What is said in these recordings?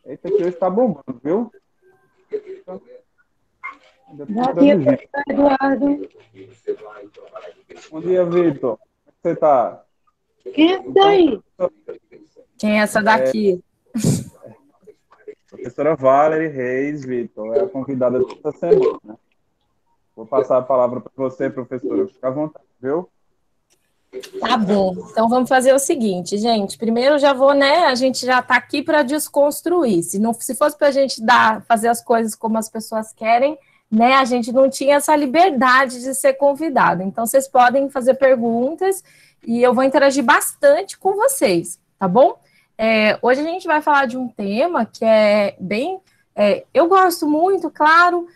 Eita, que hoje tá bombando, viu? Ainda tô Bom dia, traduzindo. professor Eduardo. Bom dia, Vitor. Como é que você tá? Quem é esse Então, daí? Quem é essa daqui? professora Valerie Reis, Vitor, é a convidada dessa semana. Vou passar a palavra para você, professora. Fica à vontade, viu? Tá bom. Então vamos fazer o seguinte, gente. Primeiro já vou, né? A gente já tá aqui para desconstruir. Se fosse para a gente fazer as coisas como as pessoas querem, né? A gente não tinha essa liberdade de ser convidado. Então vocês podem fazer perguntas e eu vou interagir bastante com vocês, tá bom? Hoje a gente vai falar de um tema que é bem. Eu gosto muito, claro.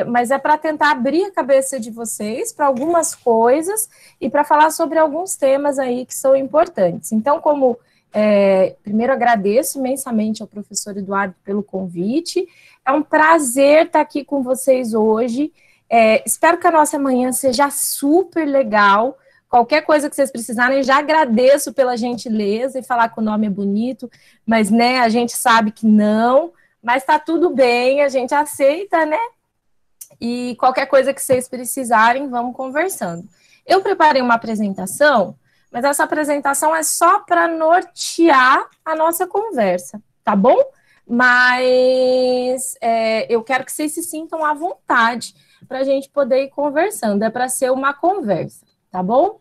Mas é para tentar abrir a cabeça de vocês para algumas coisas e para falar sobre alguns temas aí que são importantes. Então, primeiro agradeço imensamente ao professor Eduardo pelo convite. É um prazer estar aqui com vocês hoje. Espero que a nossa manhã seja super legal. Qualquer coisa que vocês precisarem, já agradeço pela gentileza e falar que o nome é bonito, mas né, a gente sabe que não, mas está tudo bem, a gente aceita, né? E qualquer coisa que vocês precisarem, vamos conversando. Eu preparei uma apresentação, mas essa apresentação é só para nortear a nossa conversa, tá bom? Mas eu quero que vocês se sintam à vontade para a gente poder ir conversando. É para ser uma conversa, tá bom?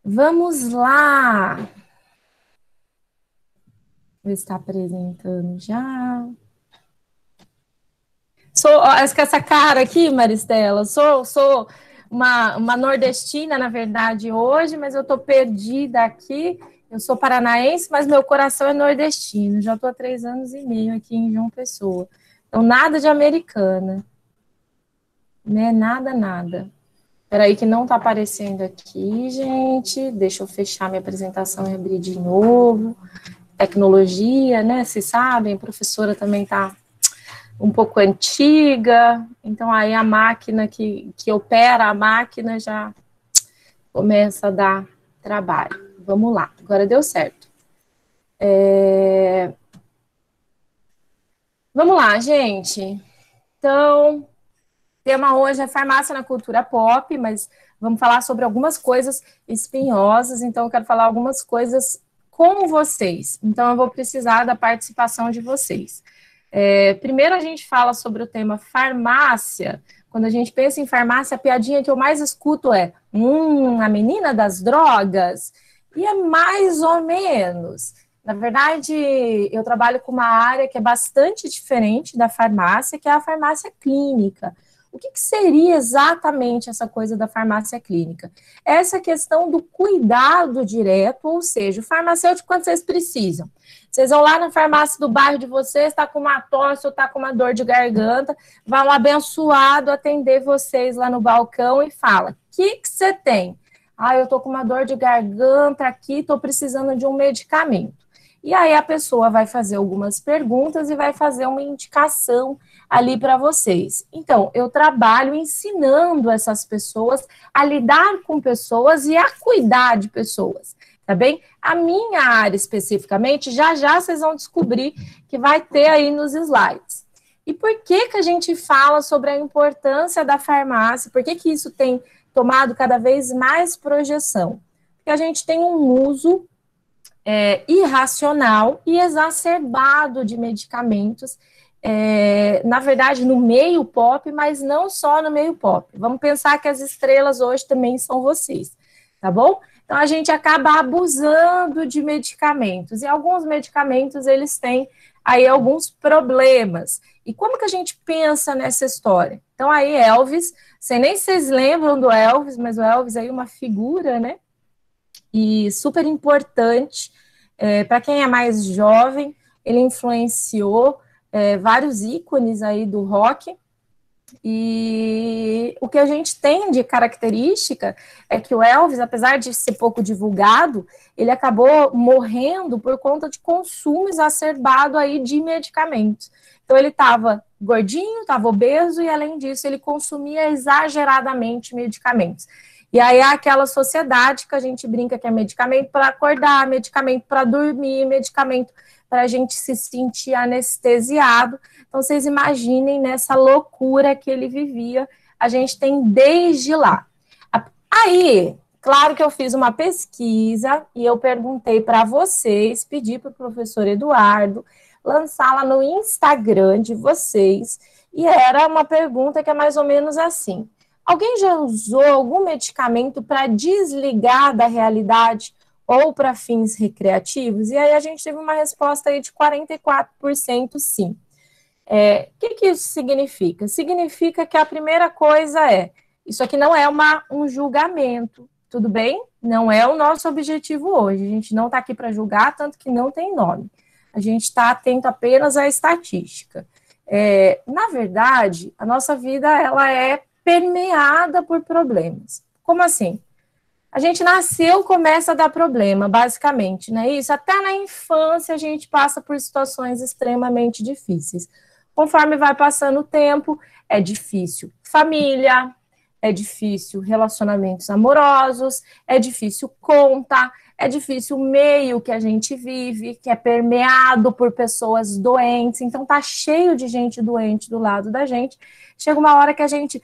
Vamos lá. Vou estar apresentando já. Acho que essa cara aqui, Maristela, sou uma nordestina, na verdade, hoje, mas eu estou perdida aqui. Eu sou paranaense, mas meu coração é nordestino. Já estou há 3 anos e meio aqui em João Pessoa. Então, nada de americana. Né? Nada, nada. Espera aí que não está aparecendo aqui, gente. Deixa eu fechar minha apresentação e abrir de novo. Tecnologia, né? Vocês sabem, a professora também está um pouco antiga, então aí a máquina que opera a máquina já começa a dar trabalho. Vamos lá, agora deu certo. Vamos lá, gente. Então, o tema hoje é farmácia na cultura pop, mas vamos falar sobre algumas coisas espinhosas, então eu quero falar algumas coisas com vocês. Então, eu vou precisar da participação de vocês. Primeiro a gente fala sobre o tema farmácia. Quando a gente pensa em farmácia, a piadinha que eu mais escuto é a menina das drogas. E é mais ou menos. Na verdade, eu trabalho com uma área que é bastante diferente da farmácia, que é a farmácia clínica. O que seria exatamente essa coisa da farmácia clínica? Essa questão do cuidado direto, ou seja, o farmacêutico quando vocês precisam. Vocês vão lá na farmácia do bairro de vocês, está com uma tosse ou está com uma dor de garganta, vai um abençoado atender vocês lá no balcão e fala, o que você tem? Eu estou com uma dor de garganta aqui, estou precisando de um medicamento. E aí a pessoa vai fazer algumas perguntas e vai fazer uma indicação ali para vocês. Então, eu trabalho ensinando essas pessoas a lidar com pessoas e a cuidar de pessoas, tá bem? A minha área especificamente, já vocês vão descobrir que vai ter aí nos slides. E por que a gente fala sobre a importância da farmácia? Por que isso tem tomado cada vez mais projeção? Porque a gente tem um uso irracional e exacerbado de medicamentos, na verdade, no meio pop, mas não só no meio pop. Vamos pensar que as estrelas hoje também são vocês, tá bom? Então, a gente acaba abusando de medicamentos, e alguns medicamentos, eles têm aí alguns problemas. E como que a gente pensa nessa história? Então, aí Elvis, sei nem se vocês lembram do Elvis, mas o Elvis aí é uma figura, né? E super importante, para quem é mais jovem, ele influenciou vários ícones aí do rock, e o que a gente tem de característica é que o Elvis, apesar de ser pouco divulgado, ele acabou morrendo por conta de consumo exacerbado aí de medicamentos. Então ele estava gordinho, estava obeso e além disso ele consumia exageradamente medicamentos. E aí é aquela sociedade que a gente brinca que é medicamento para acordar, medicamento para dormir, medicamento para a gente se sentir anestesiado. Então, vocês imaginem nessa loucura que ele vivia, a gente tem desde lá. Aí, claro que eu fiz uma pesquisa e eu perguntei para vocês, pedi para o professor Eduardo lançá-la no Instagram de vocês, e era uma pergunta que é mais ou menos assim: alguém já usou algum medicamento para desligar da realidade ou para fins recreativos? E aí a gente teve uma resposta aí de 44% sim. Que isso significa? Significa que a primeira coisa isso aqui não é um julgamento, tudo bem? Não é o nosso objetivo hoje, a gente não está aqui para julgar, tanto que não tem nome. A gente está atento apenas à estatística. Na verdade, a nossa vida ela é permeada por problemas. Como assim? A gente nasceu, começa a dar problema, basicamente, não é isso? Até na infância a gente passa por situações extremamente difíceis. Conforme vai passando o tempo, é difícil família, é difícil relacionamentos amorosos, é difícil conta, é difícil o meio que a gente vive, que é permeado por pessoas doentes, então tá cheio de gente doente do lado da gente. Chega uma hora que a gente,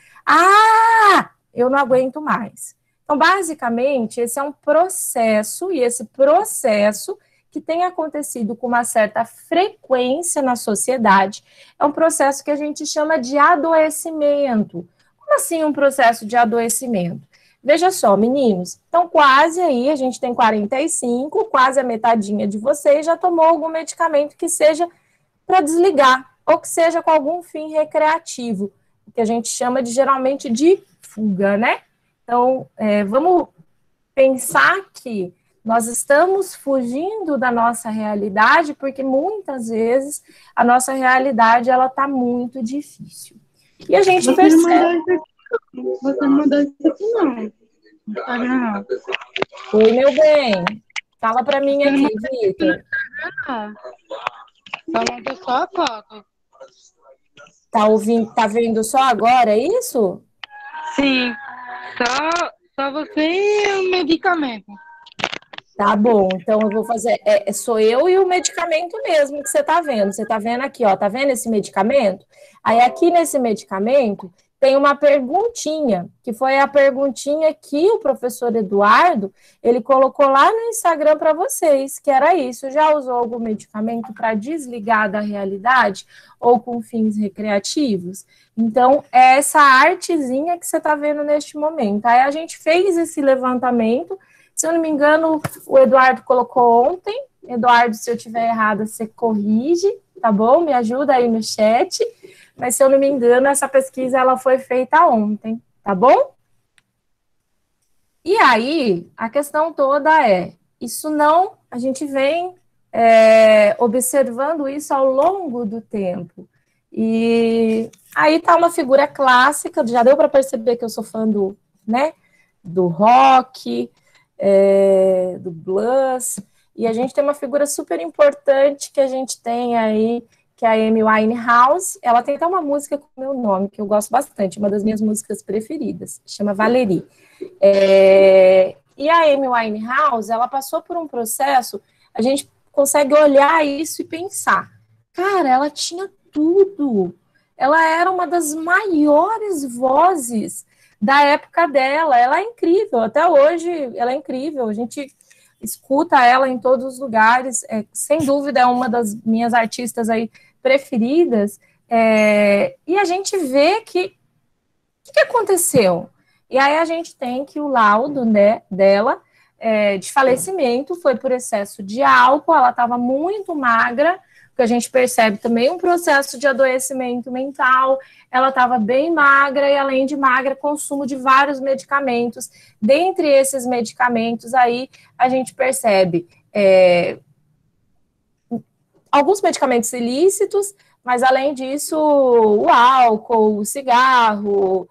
eu não aguento mais. Então, basicamente, esse é um processo, e esse processo que tem acontecido com uma certa frequência na sociedade, é um processo que a gente chama de adoecimento. Como assim um processo de adoecimento? Veja só, meninos, então quase aí, a gente tem 45, quase a metadinha de vocês já tomou algum medicamento que seja para desligar, ou que seja com algum fim recreativo, que a gente chama geralmente de fuga, né? Então, vamos pensar que nós estamos fugindo da nossa realidade, porque muitas vezes a nossa realidade ela está muito difícil. E a gente percebe... Você não mandou isso aqui, não. Não. Oi, meu bem. Fala para mim aqui, Vitor. Só mandou só a foto. Tá vendo só agora, é isso? Sim. Só você e o medicamento. Tá bom, então eu vou fazer. Sou eu e o medicamento mesmo que você tá vendo. Você tá vendo aqui, ó, tá vendo esse medicamento? Aí aqui nesse medicamento tem uma perguntinha, que foi a perguntinha que o professor Eduardo, ele colocou lá no Instagram para vocês, que era isso: já usou algum medicamento para desligar da realidade ou com fins recreativos? Então, é essa artezinha que você tá vendo neste momento. Aí a gente fez esse levantamento. Se eu não me engano, o Eduardo colocou ontem. Eduardo, se eu tiver errado, você corrige, tá bom? Me ajuda aí no chat. Mas, se eu não me engano, essa pesquisa ela foi feita ontem, tá bom? E aí, a questão toda isso não... A gente vem observando isso ao longo do tempo. E aí tá uma figura clássica, já deu para perceber que eu sou fã do rock... do blues, e a gente tem uma figura super importante que a gente tem aí, que é a Amy Winehouse. Ela tem até uma música com o meu nome, que eu gosto bastante, uma das minhas músicas preferidas, chama Valerie. E a Amy Winehouse, ela passou por um processo, a gente consegue olhar isso e pensar, cara, ela tinha tudo, ela era uma das maiores vozes da época dela, ela é incrível, até hoje ela é incrível, a gente escuta ela em todos os lugares, sem dúvida é uma das minhas artistas aí preferidas, e a gente vê que o que aconteceu? E aí a gente tem que o laudo dela de falecimento foi por excesso de álcool, ela estava muito magra, porque a gente percebe também um processo de adoecimento mental, ela estava bem magra, e além de magra, consumo de vários medicamentos. Dentre esses medicamentos aí, a gente percebe alguns medicamentos ilícitos, mas além disso, o álcool, o cigarro,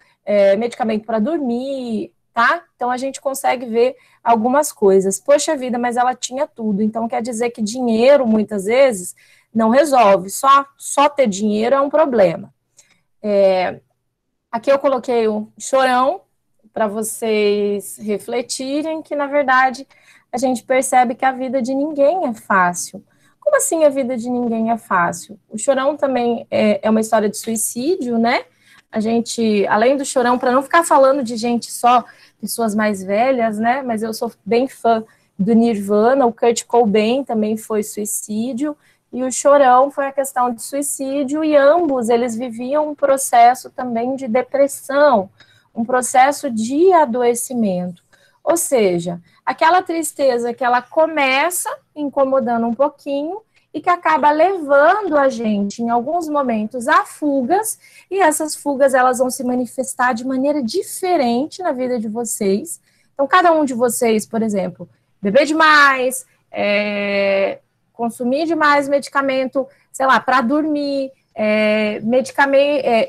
medicamento para dormir, tá? Então a gente consegue ver algumas coisas. Poxa vida, mas ela tinha tudo, então quer dizer que dinheiro, muitas vezes, não resolve, só ter dinheiro é um problema. Aqui eu coloquei o chorão para vocês refletirem que, na verdade, a gente percebe que a vida de ninguém é fácil. Como assim a vida de ninguém é fácil? O Chorão também é uma história de suicídio, né? A gente, além do Chorão, para não ficar falando de gente só, pessoas mais velhas, né? Mas eu sou bem fã do Nirvana, o Kurt Cobain também foi suicídio, e o Chorão foi a questão de suicídio, e ambos, eles viviam um processo também de depressão, um processo de adoecimento. Ou seja, aquela tristeza que ela começa incomodando um pouquinho, e que acaba levando a gente, em alguns momentos, a fugas, e essas fugas elas vão se manifestar de maneira diferente na vida de vocês. Então, cada um de vocês, por exemplo, beber demais, consumir demais medicamento, sei lá, para dormir,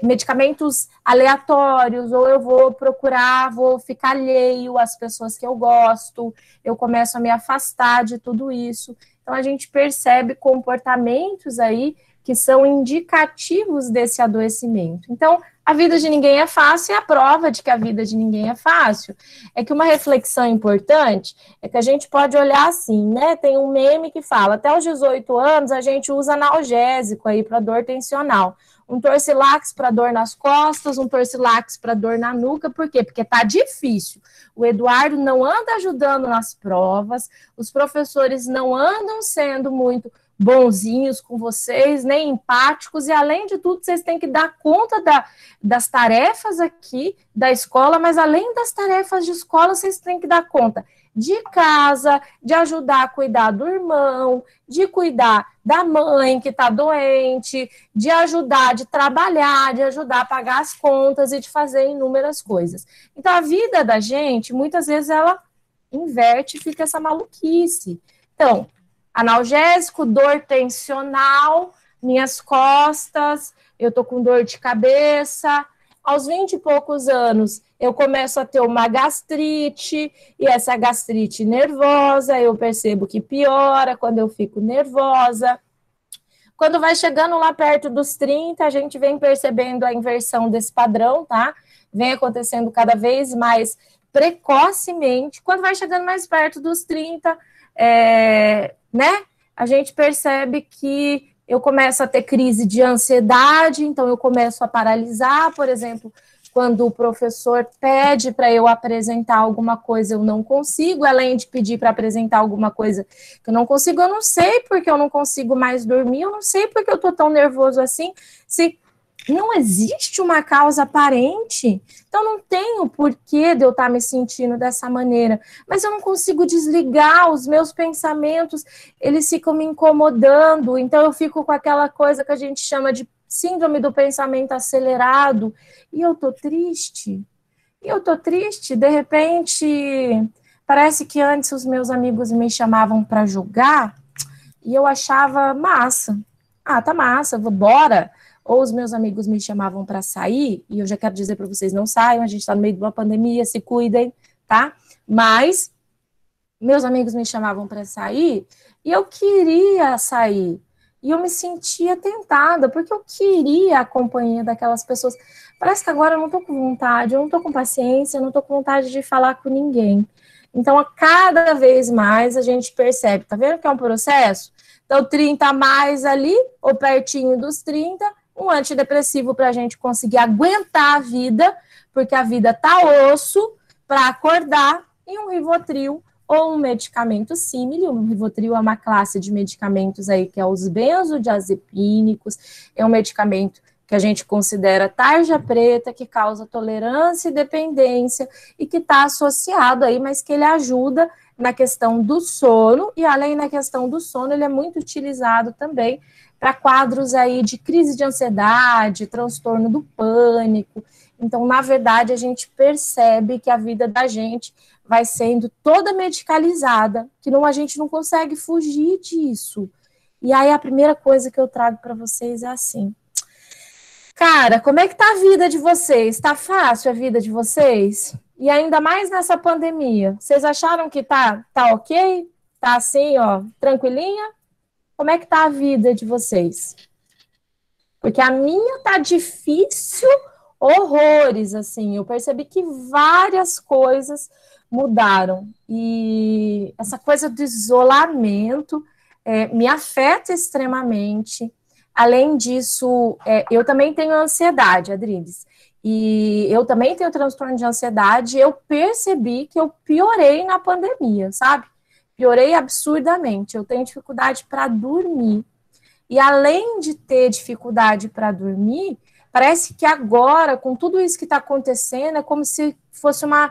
medicamentos aleatórios, ou eu vou ficar alheio às pessoas que eu gosto, eu começo a me afastar de tudo isso. Então, a gente percebe comportamentos aí que são indicativos desse adoecimento. Então, a vida de ninguém é fácil, e a prova de que a vida de ninguém é fácil é que uma reflexão importante é que a gente pode olhar assim, né? Tem um meme que fala, até os 18 anos a gente usa analgésico aí para dor tensional. Um Torcilax para dor nas costas, um Torcilax para dor na nuca, por quê? Porque tá difícil. O Eduardo não anda ajudando nas provas, os professores não andam sendo muito bonzinhos com vocês, nem empáticos, e além de tudo, vocês têm que dar conta das tarefas aqui da escola, mas além das tarefas de escola, vocês têm que dar conta de casa, de ajudar a cuidar do irmão, de cuidar da mãe que está doente, de ajudar, de trabalhar, de ajudar a pagar as contas e de fazer inúmeras coisas. Então, a vida da gente, muitas vezes, ela inverte e fica essa maluquice. Então, analgésico, dor tensional, minhas costas, eu tô com dor de cabeça. Aos 20 e poucos anos, eu começo a ter uma gastrite, e essa gastrite nervosa, eu percebo que piora quando eu fico nervosa. Quando vai chegando lá perto dos 30, a gente vem percebendo a inversão desse padrão, tá? Vem acontecendo cada vez mais precocemente. Quando vai chegando mais perto dos 30, né? A gente percebe que eu começo a ter crise de ansiedade, então eu começo a paralisar, por exemplo, quando o professor pede para eu apresentar alguma coisa, eu não consigo, além de pedir para apresentar alguma coisa que eu não consigo, eu não sei porque eu não consigo mais dormir, eu não sei porque eu estou tão nervoso assim, se não existe uma causa aparente, então não tem o porquê de eu estar me sentindo dessa maneira, mas eu não consigo desligar os meus pensamentos, eles ficam me incomodando, então eu fico com aquela coisa que a gente chama de síndrome do pensamento acelerado, e eu tô triste, de repente, parece que antes os meus amigos me chamavam para jogar, e eu achava massa, tá massa, bora. Ou os meus amigos me chamavam para sair, e eu já quero dizer para vocês, não saiam, a gente está no meio de uma pandemia, se cuidem, tá? Mas meus amigos me chamavam para sair, e eu queria sair, e eu me sentia tentada, porque eu queria a companhia daquelas pessoas. Parece que agora eu não estou com vontade, eu não estou com paciência, eu não estou com vontade de falar com ninguém. Então, a cada vez mais a gente percebe, tá vendo que é um processo? Então, 30 a mais ali, ou pertinho dos 30, um antidepressivo para a gente conseguir aguentar a vida, porque a vida tá osso, para acordar, e um Rivotril ou um medicamento símile. O Rivotril é uma classe de medicamentos aí que é os benzodiazepínicos, é um medicamento que a gente considera tarja preta, que causa tolerância e dependência, e que está associado aí, mas que ele ajuda na questão do sono, e além da questão do sono, ele é muito utilizado também para quadros aí de crise de ansiedade, transtorno do pânico. Então, na verdade, a gente percebe que a vida da gente vai sendo toda medicalizada, que a gente não consegue fugir disso. E aí, a primeira coisa que eu trago para vocês é assim, cara, como é que tá a vida de vocês? Tá fácil a vida de vocês? E ainda mais nessa pandemia. Vocês acharam que tá ok? Tá assim, ó, tranquilinha? Como é que tá a vida de vocês? Porque a minha tá difícil, horrores, assim. Eu percebi que várias coisas mudaram. E essa coisa do isolamento, me afeta extremamente. Além disso, eu também tenho ansiedade, Adriles, e eu também tenho transtorno de ansiedade. Eu percebi que eu piorei na pandemia, sabe? Piorei absurdamente. Eu tenho dificuldade para dormir. E além de ter dificuldade para dormir, parece que agora, com tudo isso que está acontecendo, é como se fosse uma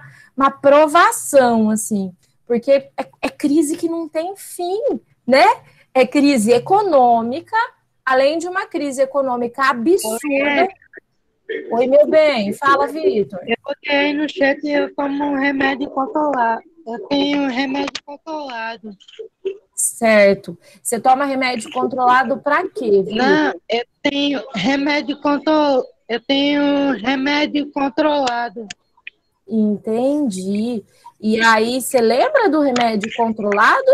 provação, assim, porque é crise que não tem fim, né? É crise econômica, além de uma crise econômica absurda. Oi, meu bem, fala, Vitor. Eu botei aí no chat e eu tomo um remédio controlado. Eu tenho remédio controlado. Certo. Você toma remédio controlado para quê, Vitor? Não, eu tenho remédio controlado. Entendi. E aí, você lembra do remédio controlado?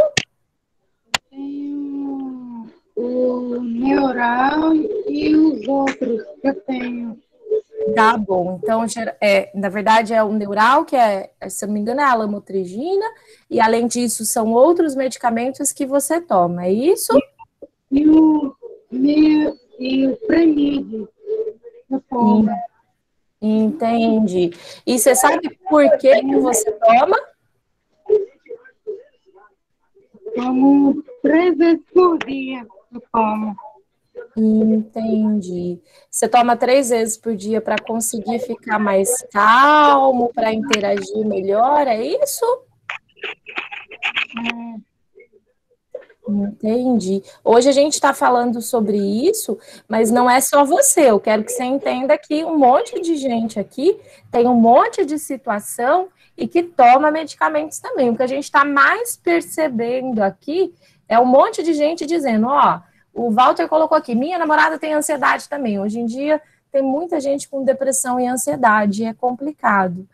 Tenho o Neural e os outros que eu tenho. Tá bom. Então, na verdade, é o Neural, que se eu não me engano, é a lamotrigina, e além disso, são outros medicamentos que você toma, é isso? E o Premid. Eu tomo. Entendi. E você sabe por que você toma? Tomo 3 vezes por dia. Eu tomo. Entendi. Você toma 3 vezes por dia para conseguir ficar mais calmo, para interagir melhor, é isso? Entendi. Hoje a gente está falando sobre isso, mas não é só você. Eu quero que você entenda que um monte de gente aqui tem um monte de situação e que toma medicamentos também. O que a gente está mais percebendo aqui é um monte de gente dizendo, ó, o Walter colocou aqui, minha namorada tem ansiedade também. Hoje em dia tem muita gente com depressão e ansiedade, é complicado.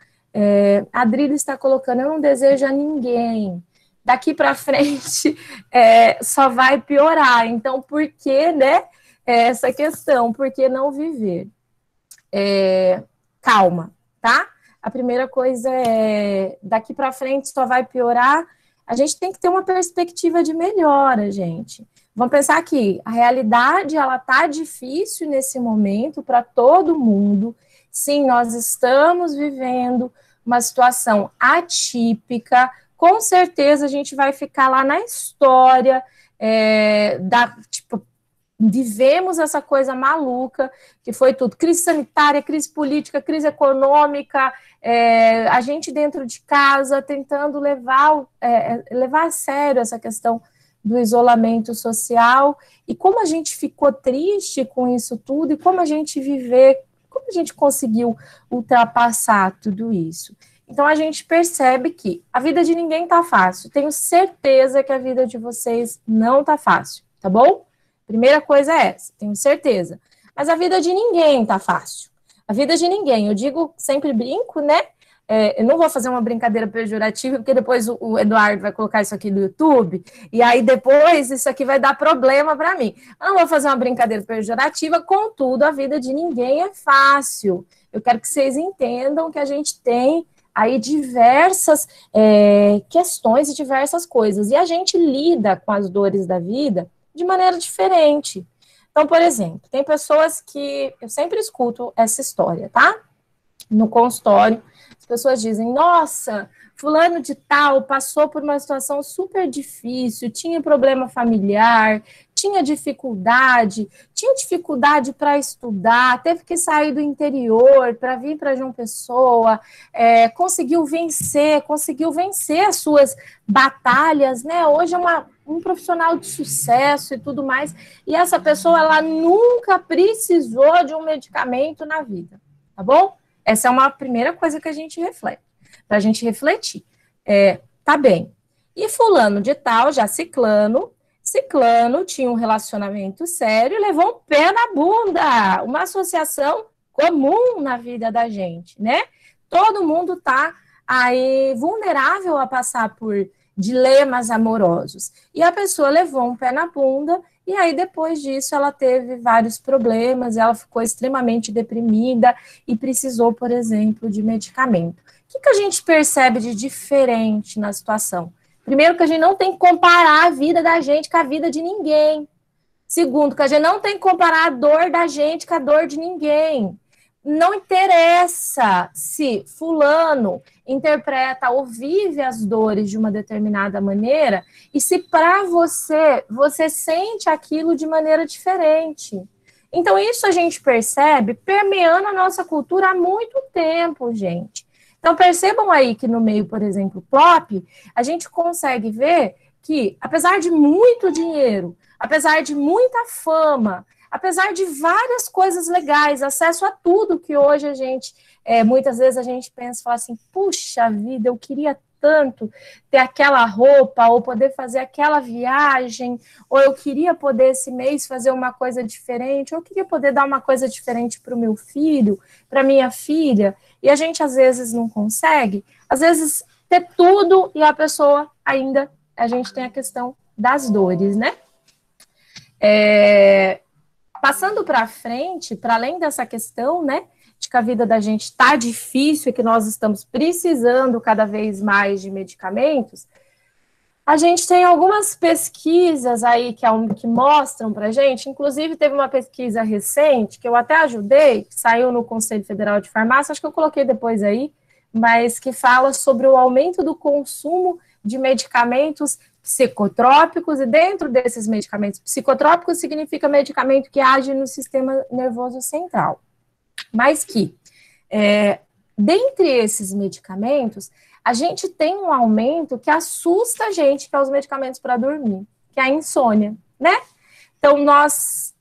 A Adriles está colocando, eu não desejo a ninguém. Daqui para frente só vai piorar. Então, por que, né? Essa questão, por que não viver? Calma, tá? A primeira coisa daqui para frente só vai piorar. A gente tem que ter uma perspectiva de melhora, gente. Vamos pensar que a realidade, ela tá difícil nesse momento para todo mundo. Sim, nós estamos vivendo uma situação atípica. Com certeza a gente vai ficar lá na história vivemos essa coisa maluca, que foi tudo, crise sanitária, crise política, crise econômica, a gente dentro de casa tentando levar a sério essa questão do isolamento social, e como a gente ficou triste com isso tudo, e como a gente conseguiu ultrapassar tudo isso. Então, a gente percebe que a vida de ninguém tá fácil. Tenho certeza que a vida de vocês não tá fácil, tá bom? Primeira coisa é essa, tenho certeza. Mas a vida de ninguém tá fácil. A vida de ninguém. Eu digo, sempre brinco, né? Eu não vou fazer uma brincadeira pejorativa, porque depois o Eduardo vai colocar isso aqui no YouTube, e aí depois isso aqui vai dar problema para mim. Eu não vou fazer uma brincadeira pejorativa, contudo, a vida de ninguém é fácil. Eu quero que vocês entendam que a gente tem aí diversas questões e diversas coisas, e a gente lida com as dores da vida de maneira diferente. Então, por exemplo, tem pessoas que, eu sempre escuto essa história, tá? No consultório, as pessoas dizem, nossa, fulano de tal passou por uma situação super difícil, tinha problema familiar, tinha dificuldade para estudar, teve que sair do interior para vir para João Pessoa, conseguiu vencer as suas batalhas, né? Hoje é um profissional de sucesso e tudo mais, e essa pessoa, ela nunca precisou de um medicamento na vida, tá bom? Essa é uma primeira coisa que a gente reflete, para a gente refletir. Tá bem. E fulano de tal, já ciclano tinha um relacionamento sério e levou um pé na bunda. Uma associação comum na vida da gente, né? Todo mundo tá aí vulnerável a passar por dilemas amorosos. E a pessoa levou um pé na bunda, e aí depois disso ela teve vários problemas, ela ficou extremamente deprimida e precisou, por exemplo, de medicamento. O que a gente percebe de diferente na situação? Primeiro, que a gente não tem que comparar a vida da gente com a vida de ninguém. Segundo, que a gente não tem que comparar a dor da gente com a dor de ninguém. Não interessa se fulano interpreta ou vive as dores de uma determinada maneira e se para você, você sente aquilo de maneira diferente. Então, isso a gente percebe permeando a nossa cultura há muito tempo, gente. Então, percebam aí que no meio, por exemplo, pop, a gente consegue ver que, apesar de muito dinheiro, apesar de muita fama, apesar de várias coisas legais, acesso a tudo que hoje a gente, muitas vezes a gente pensa e fala assim, puxa vida, eu queria tanto ter aquela roupa, ou poder fazer aquela viagem, ou eu queria poder esse mês fazer uma coisa diferente, ou eu queria poder dar uma coisa diferente para o meu filho, para minha filha, e a gente às vezes não consegue, às vezes ter tudo e a pessoa ainda, a gente tem a questão das dores, né? Passando para frente, para além dessa questão, né, de que a vida da gente está difícil e que nós estamos precisando cada vez mais de medicamentos, a gente tem algumas pesquisas aí que mostram para a gente, inclusive teve uma pesquisa recente, que eu até ajudei, que saiu no Conselho Federal de Farmácia, acho que eu coloquei depois aí, mas que fala sobre o aumento do consumo de medicamentos psicotrópicos, e dentro desses medicamentos psicotrópicos significa medicamento que age no sistema nervoso central. Mas que, dentre esses medicamentos, a gente tem um aumento que assusta a gente, que é os medicamentos para dormir, que é a insônia, né? Então,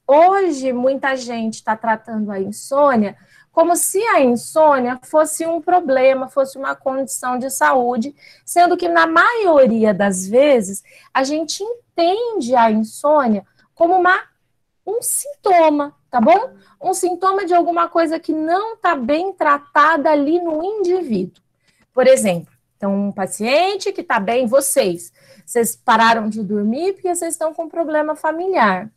hoje, muita gente está tratando a insônia como se a insônia fosse um problema, fosse uma condição de saúde, sendo que, na maioria das vezes, a gente entende a insônia como um sintoma, tá bom? Um sintoma de alguma coisa que não está bem tratada ali no indivíduo. Por exemplo, então, um paciente que está bem, vocês pararam de dormir porque vocês estão com um problema familiar.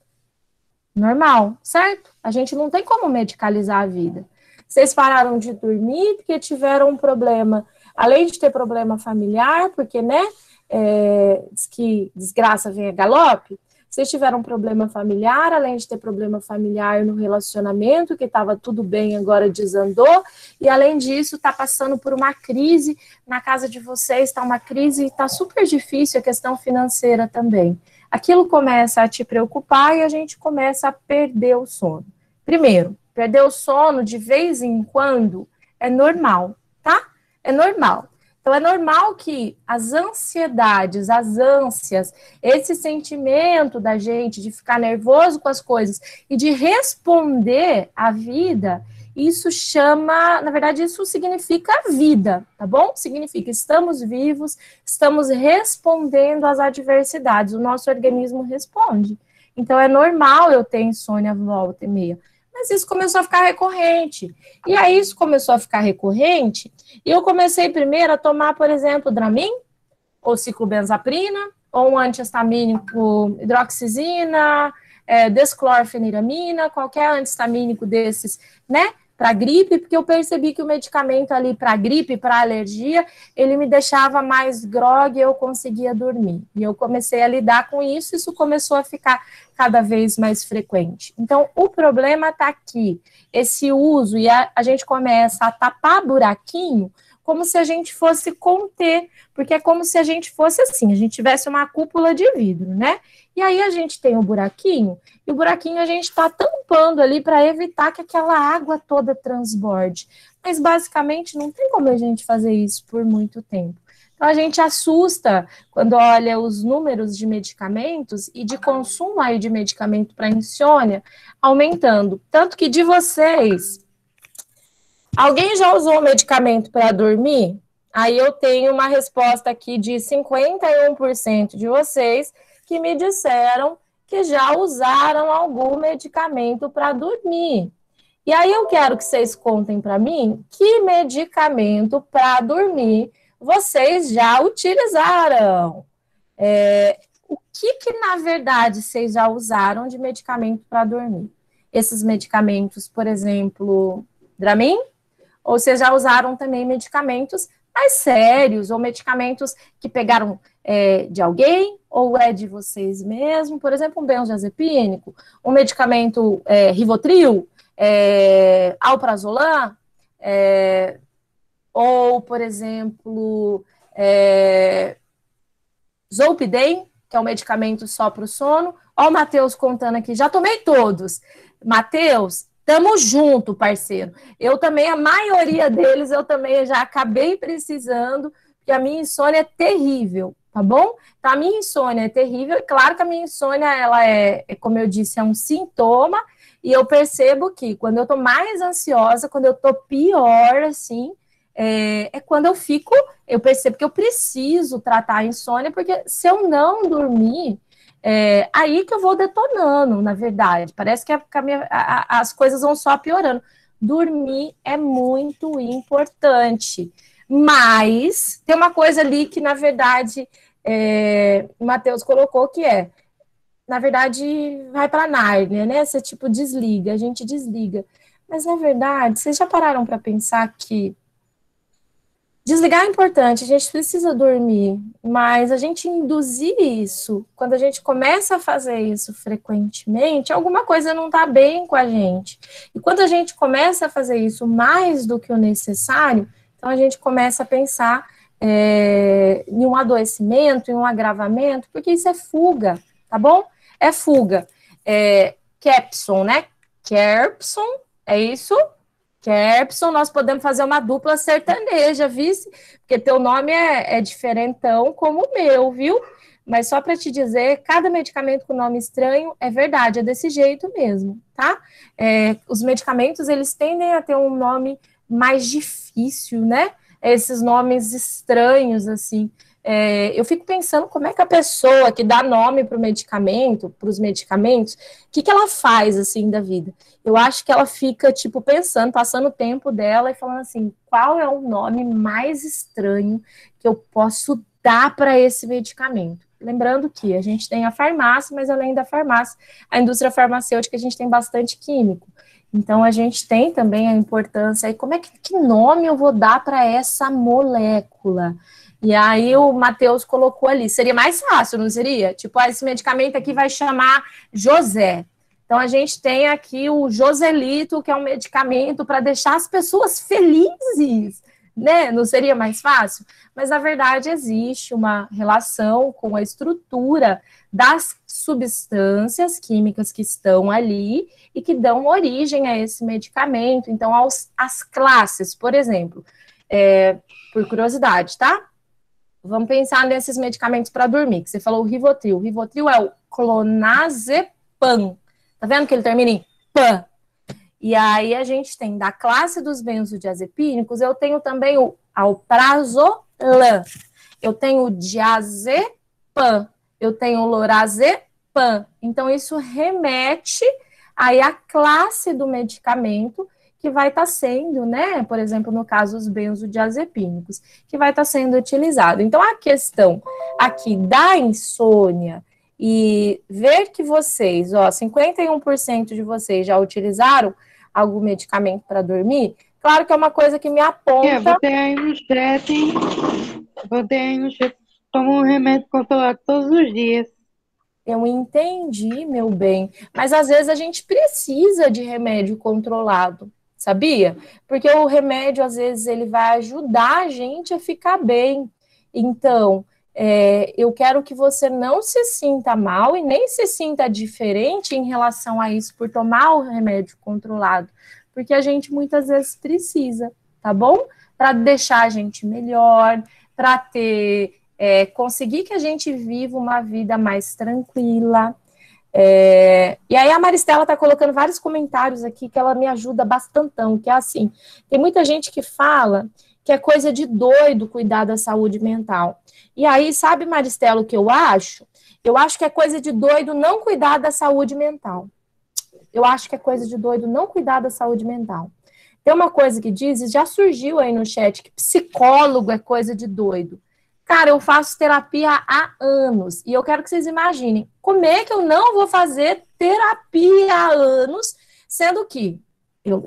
Normal, certo? A gente não tem como medicalizar a vida. Vocês pararam de dormir porque tiveram um problema, além de ter problema familiar, porque, né, diz que desgraça vem a galope, vocês tiveram um problema familiar, além de ter problema familiar no relacionamento, que estava tudo bem, agora desandou, e além disso, está passando por uma crise na casa de vocês, está uma crise, está super difícil a questão financeira também. Aquilo começa a te preocupar e a gente começa a perder o sono. Primeiro, perder o sono de vez em quando é normal, tá? É normal. Então, é normal que as ansiedades, as ânsias, esse sentimento da gente de ficar nervoso com as coisas e de responder à vida, isso na verdade, isso significa vida, tá bom? Significa estamos vivos, estamos respondendo às adversidades, o nosso organismo responde. Então, é normal eu ter insônia volta e meia. Mas isso começou a ficar recorrente. E aí isso começou a ficar recorrente, e eu comecei primeiro a tomar, por exemplo, Dramin, ou ciclobenzaprina, ou um antihistamínico, hidroxizina, desclorfeniramina, qualquer antihistamínico desses, né, para gripe, porque eu percebi que o medicamento ali para gripe, para alergia, ele me deixava mais grogue e eu conseguia dormir. E eu comecei a lidar com isso, isso começou a ficar cada vez mais frequente. Então, o problema está aqui, esse uso, e a gente começa a tapar buraquinho, como se a gente fosse conter, porque é como se a gente fosse assim, a gente tivesse uma cúpula de vidro, né? E aí a gente tem o buraquinho, e o buraquinho a gente está tampando ali para evitar que aquela água toda transborde. Mas basicamente não tem como a gente fazer isso por muito tempo. Então a gente assusta quando olha os números de medicamentos e de consumo aí de medicamento para insônia aumentando. Tanto que de vocês, alguém já usou medicamento para dormir? Aí eu tenho uma resposta aqui de 51% de vocês que me disseram que já usaram algum medicamento para dormir. E aí eu quero que vocês contem para mim que medicamento para dormir vocês já utilizaram. O que na verdade vocês já usaram de medicamento para dormir? Esses medicamentos, por exemplo, Dramin? Ou vocês já usaram também medicamentos mais sérios, ou medicamentos que pegaram de alguém ou é de vocês mesmo? Por exemplo, um benzodiazepínico, um medicamento Rivotril, Alprazolam, ou, por exemplo, Zolpidem, que é um medicamento só para o sono. Ó o Matheus contando aqui, já tomei todos. Matheus, tamo junto, parceiro. Eu também, a maioria deles, eu também já acabei precisando, porque a minha insônia é terrível, tá bom? Então, a minha insônia é terrível, e claro que a minha insônia, ela como eu disse, é um sintoma, e eu percebo que quando eu tô mais ansiosa, quando eu tô pior, assim, quando eu percebo que eu preciso tratar a insônia, porque se eu não dormir, aí que eu vou detonando, na verdade. Parece que as coisas vão só piorando. Dormir é muito importante. Mas tem uma coisa ali que, na verdade, o Matheus colocou, que na verdade, vai para Nárnia, né? Você, tipo, desliga, a gente desliga. Mas, na verdade, vocês já pararam para pensar que desligar é importante, a gente precisa dormir, mas a gente induzir isso, quando a gente começa a fazer isso frequentemente, alguma coisa não está bem com a gente. E quando a gente começa a fazer isso mais do que o necessário, então a gente começa a pensar em um adoecimento, em um agravamento, porque isso é fuga, tá bom? É fuga. Capson, né? Kerpson, é isso? Kerpson, nós podemos fazer uma dupla sertaneja, vice? Porque teu nome é diferentão como o meu, viu? Mas só para te dizer, cada medicamento com nome estranho é verdade, é desse jeito mesmo, tá? Os medicamentos, eles tendem a ter um nome mais difícil, né? Esses nomes estranhos, assim. Eu fico pensando como é que a pessoa que dá nome para o medicamento, para os medicamentos, o que ela faz, assim, da vida? Eu acho que ela fica, tipo, pensando, passando o tempo dela e falando assim, qual é o nome mais estranho que eu posso dar para esse medicamento? Lembrando que a gente tem a farmácia, mas além da farmácia, a indústria farmacêutica, a gente tem bastante químico. Então, a gente tem também a importância, e como é que nome eu vou dar para essa molécula? E aí o Matheus colocou ali, seria mais fácil, não seria? Tipo, esse medicamento aqui vai chamar José. Então, a gente tem aqui o Joselito, que é um medicamento para deixar as pessoas felizes, né? Não seria mais fácil? Mas, na verdade, existe uma relação com a estrutura das substâncias químicas que estão ali e que dão origem a esse medicamento. Então, as classes, por exemplo, por curiosidade, tá? Vamos pensar nesses medicamentos para dormir, que você falou o Rivotril. O Rivotril é o clonazepam. Tá vendo que ele termina em pan? E aí a gente tem, da classe dos benzodiazepínicos, eu tenho também o alprazolam, eu tenho o diazepam, eu tenho o lorazepam. Então, isso remete aí à classe do medicamento que vai estar sendo, né, por exemplo, no caso dos benzodiazepínicos, que vai estar sendo utilizado. Então, a questão aqui da insônia e ver que vocês, 51% de vocês já utilizaram algum medicamento para dormir, claro que é uma coisa que me aponta... Botei aí no chat, hein? Tomo um remédio controlado todos os dias. Eu entendi, meu bem, mas às vezes a gente precisa de remédio controlado, sabia? Porque o remédio, às vezes, ele vai ajudar a gente a ficar bem. Então, eu quero que você não se sinta mal e nem se sinta diferente em relação a isso por tomar o remédio controlado, porque a gente muitas vezes precisa, tá bom? Para deixar a gente melhor, para conseguir que a gente viva uma vida mais tranquila. E aí a Maristela está colocando vários comentários aqui que ela me ajuda bastantão, que é assim, tem muita gente que fala que é coisa de doido cuidar da saúde mental. E aí, sabe, Maristela, o que eu acho? Eu acho que é coisa de doido não cuidar da saúde mental. Eu acho que é coisa de doido não cuidar da saúde mental. Tem uma coisa que diz, e já surgiu aí no chat, que psicólogo é coisa de doido. Cara, eu faço terapia há anos, e eu quero que vocês imaginem, como é que eu não vou fazer terapia há anos, sendo que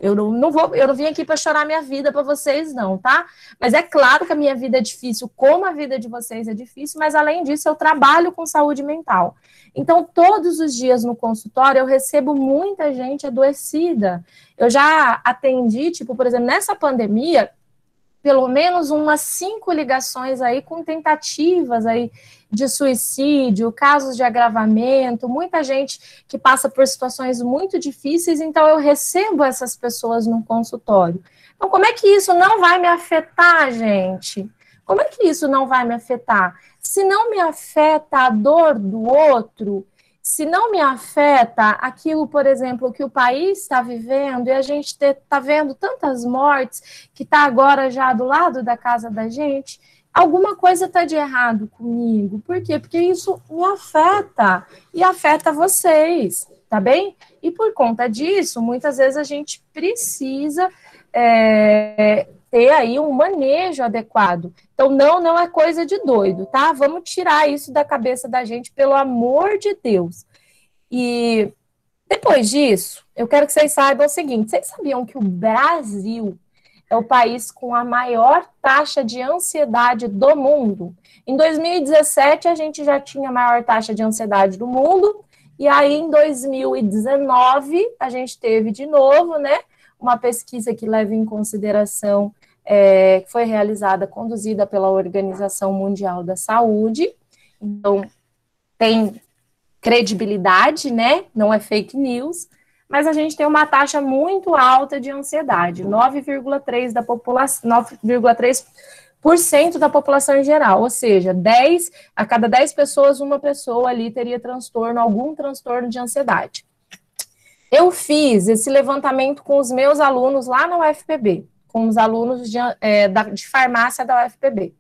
Eu não vim aqui para chorar minha vida para vocês, não, tá? Mas é claro que a minha vida é difícil, como a vida de vocês é difícil, mas além disso, eu trabalho com saúde mental. Então, todos os dias no consultório, eu recebo muita gente adoecida. Eu já atendi, tipo, por exemplo, nessa pandemia, pelo menos umas 5 ligações aí com tentativas aí de suicídio, casos de agravamento, muita gente que passa por situações muito difíceis, então eu recebo essas pessoas no consultório. Então, como é que isso não vai me afetar, gente? Como é que isso não vai me afetar? Se não me afeta a dor do outro, se não me afeta aquilo, por exemplo, que o país está vivendo, e a gente está vendo tantas mortes, que está agora já do lado da casa da gente, alguma coisa está de errado comigo. Por quê? Porque isso me afeta, e afeta vocês, tá bem? E por conta disso, muitas vezes a gente precisa ter aí um manejo adequado. Então, não é coisa de doido, tá? Vamos tirar isso da cabeça da gente, pelo amor de Deus. E depois disso, eu quero que vocês saibam o seguinte: vocês sabiam que o Brasil é o país com a maior taxa de ansiedade do mundo? Em 2017, a gente já tinha a maior taxa de ansiedade do mundo, e aí em 2019, a gente teve de novo, né, uma pesquisa que leva em consideração, que foi realizada, conduzida pela Organização Mundial da Saúde. Então, tem credibilidade, né? Não é fake news, mas a gente tem uma taxa muito alta de ansiedade, 9,3% da população, 9,3% da população em geral, ou seja, a cada 10 pessoas, uma pessoa ali teria algum transtorno de ansiedade. Eu fiz esse levantamento com os meus alunos lá na UFPB, com os alunos de farmácia da UFPB,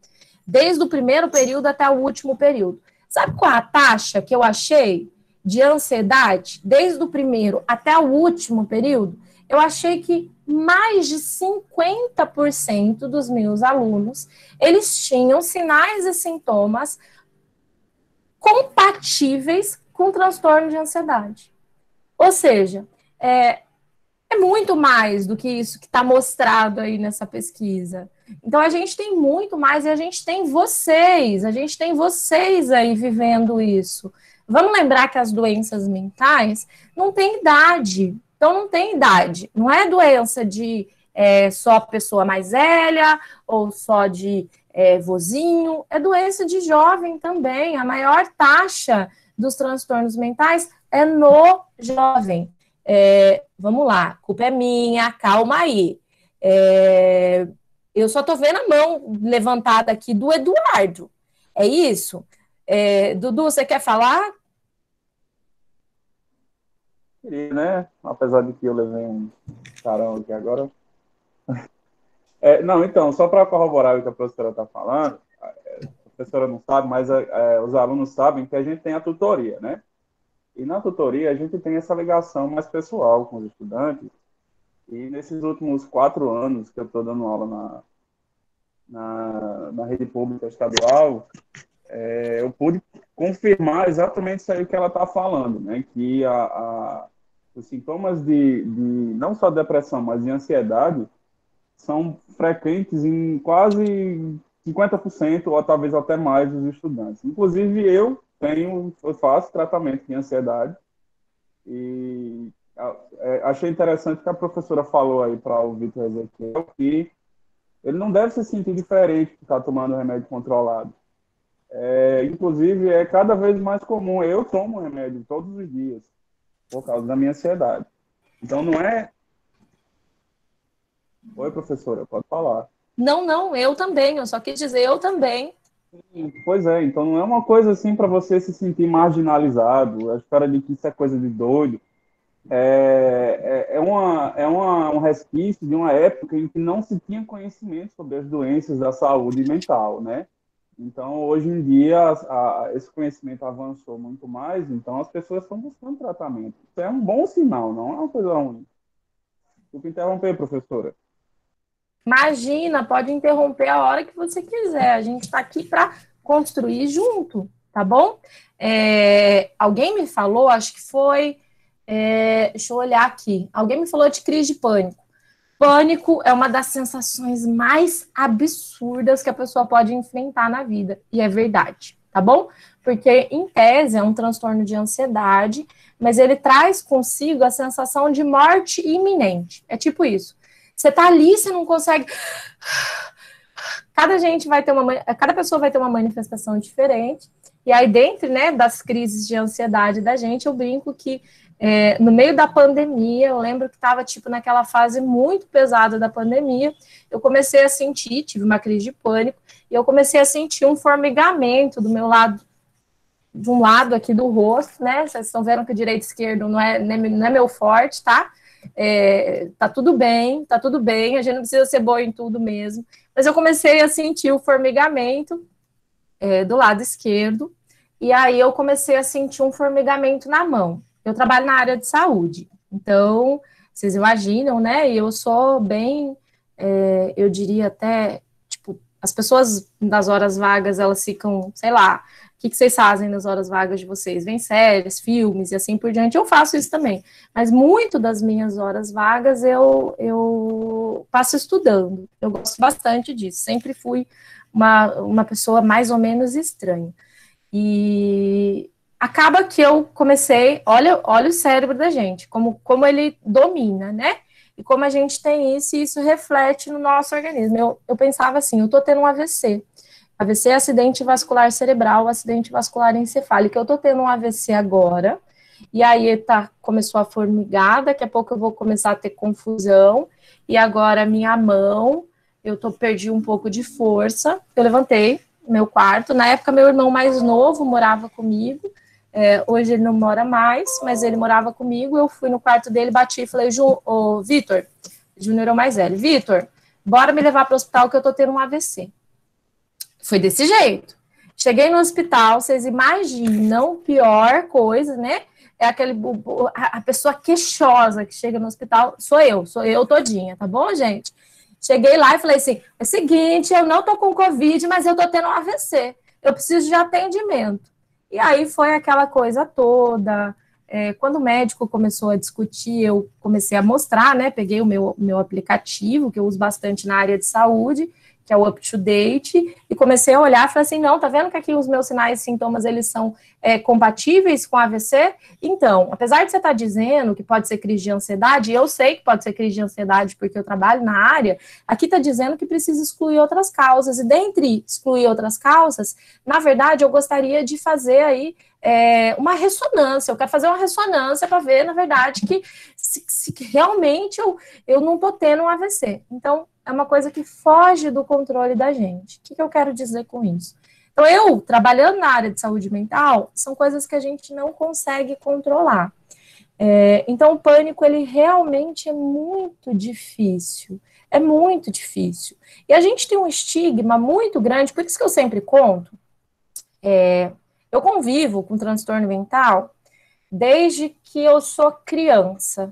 desde o primeiro período até o último período. Sabe qual a taxa que eu achei de ansiedade, desde o primeiro até o último período? Eu achei que mais de 50% dos meus alunos, eles tinham sinais e sintomas compatíveis com transtorno de ansiedade. Ou seja, é muito mais do que isso que está mostrado aí nessa pesquisa. Então, a gente tem muito mais, e a gente tem vocês aí vivendo isso. Vamos lembrar que as doenças mentais não têm idade. Então, não tem idade. Não é doença de só pessoa mais velha, ou só de vozinho. É doença de jovem também. A maior taxa dos transtornos mentais é no jovem. Vamos lá, a culpa é minha, calma aí. Eu só estou vendo a mão levantada aqui do Eduardo. É isso? Dudu, você quer falar? Queria, né? Apesar de que eu levei um carão aqui agora. Não, então, só para corroborar o que a professora está falando, a professora não sabe, mas os alunos sabem que a gente tem a tutoria, né? E na tutoria a gente tem essa ligação mais pessoal com os estudantes. E nesses últimos 4 anos que eu estou dando aula na rede pública estadual, eu pude confirmar exatamente isso aí que ela está falando, né? Que os sintomas de não só depressão, mas de ansiedade são frequentes em quase 50% ou talvez até mais dos estudantes. Inclusive eu faço tratamento de ansiedade e achei interessante que a professora falou aí para o Vitor Ezequiel que ele não deve se sentir diferente de estar tomando remédio controlado. Inclusive, é cada vez mais comum. Eu tomo remédio todos os dias por causa da minha ansiedade. Então, não é... Oi, professora, pode falar. Não, eu também. Eu só quis dizer eu também. Pois é, então não é uma coisa assim para você se sentir marginalizado, a história de que isso é coisa de doido. Um resquício de uma época em que não se tinha conhecimento sobre as doenças da saúde mental, né? Então, hoje em dia, esse conhecimento avançou muito mais, então as pessoas estão buscando tratamento. Isso é um bom sinal, não é uma coisa ruim. Desculpa interromper, professora. Imagina, pode interromper a hora que você quiser. A gente está aqui para construir junto, tá bom? Alguém me falou, acho que foi Deixa eu olhar aqui. Alguém me falou de crise de pânico. Pânico é uma das sensações mais absurdas que a pessoa pode enfrentar na vida. E é verdade, tá bom? Porque, em tese, é um transtorno de ansiedade, mas ele traz consigo a sensação de morte iminente. É tipo isso. Você tá ali, você não consegue... Cada pessoa vai ter uma manifestação diferente. E aí, dentro, né, das crises de ansiedade da gente, eu brinco que no meio da pandemia, eu lembro que estava tipo naquela fase muito pesada da pandemia, eu comecei a sentir, tive uma crise de pânico, e eu comecei a sentir um formigamento do meu lado, de um lado aqui do rosto, né? Vocês estão vendo que o direito e esquerdo não é meu forte, tá? Tá tudo bem, a gente não precisa ser boa em tudo mesmo. Mas eu comecei a sentir o formigamento do lado esquerdo, e aí eu comecei a sentir um formigamento na mão. Eu trabalho na área de saúde, então, vocês imaginam, né? Eu sou bem, eu diria até, tipo, as pessoas das horas vagas, elas ficam, sei lá, o que vocês fazem nas horas vagas de vocês? Vêm séries, filmes e assim por diante. Eu faço isso também, mas muito das minhas horas vagas eu passo estudando. Eu gosto bastante disso, sempre fui uma pessoa mais ou menos estranha. E acaba que eu comecei, olha o cérebro da gente, como ele domina, né? E como a gente tem isso, e isso reflete no nosso organismo. Eu pensava assim, eu tô tendo um AVC. AVC é acidente vascular cerebral, acidente vascular encefálico. Eu tô tendo um AVC agora, e aí começou a formigar, daqui a pouco eu vou começar a ter confusão, e agora minha mão, perdi um pouco de força, eu levantei meu quarto, na época meu irmão mais novo morava comigo, hoje ele não mora mais, mas ele morava comigo, eu fui no quarto dele, bati e falei, Vitor, Júnior é o mais velho, Vitor, bora me levar para o hospital que eu tô tendo um AVC. Foi desse jeito. Cheguei no hospital, vocês imaginam, pior coisa, né? É a pessoa queixosa que chega no hospital, sou eu todinha, tá bom, gente? Cheguei lá e falei assim, é o seguinte, eu não tô com Covid, mas eu tô tendo um AVC, eu preciso de atendimento. E aí foi aquela coisa toda, quando o médico começou a discutir, eu comecei a mostrar, né, peguei o meu aplicativo, que eu uso bastante na área de saúde, que é o Up to Date, e comecei a olhar e falei assim, não, tá vendo que aqui os meus sinais e sintomas, eles são compatíveis com AVC? Então, apesar de você estar dizendo que pode ser crise de ansiedade, eu sei que pode ser crise de ansiedade porque eu trabalho na área, aqui está dizendo que precisa excluir outras causas, e dentre excluir outras causas, na verdade, eu gostaria de fazer aí uma ressonância, eu quero fazer uma ressonância para ver, na verdade, que se realmente eu não estou tendo um AVC. Então, é uma coisa que foge do controle da gente. O que eu quero dizer com isso? Então, eu, trabalhando na área de saúde mental, são coisas que a gente não consegue controlar. Então, o pânico, ele realmente é muito difícil. É muito difícil. E a gente tem um estigma muito grande, por isso que eu sempre conto, eu convivo com transtorno mental desde que eu sou criança.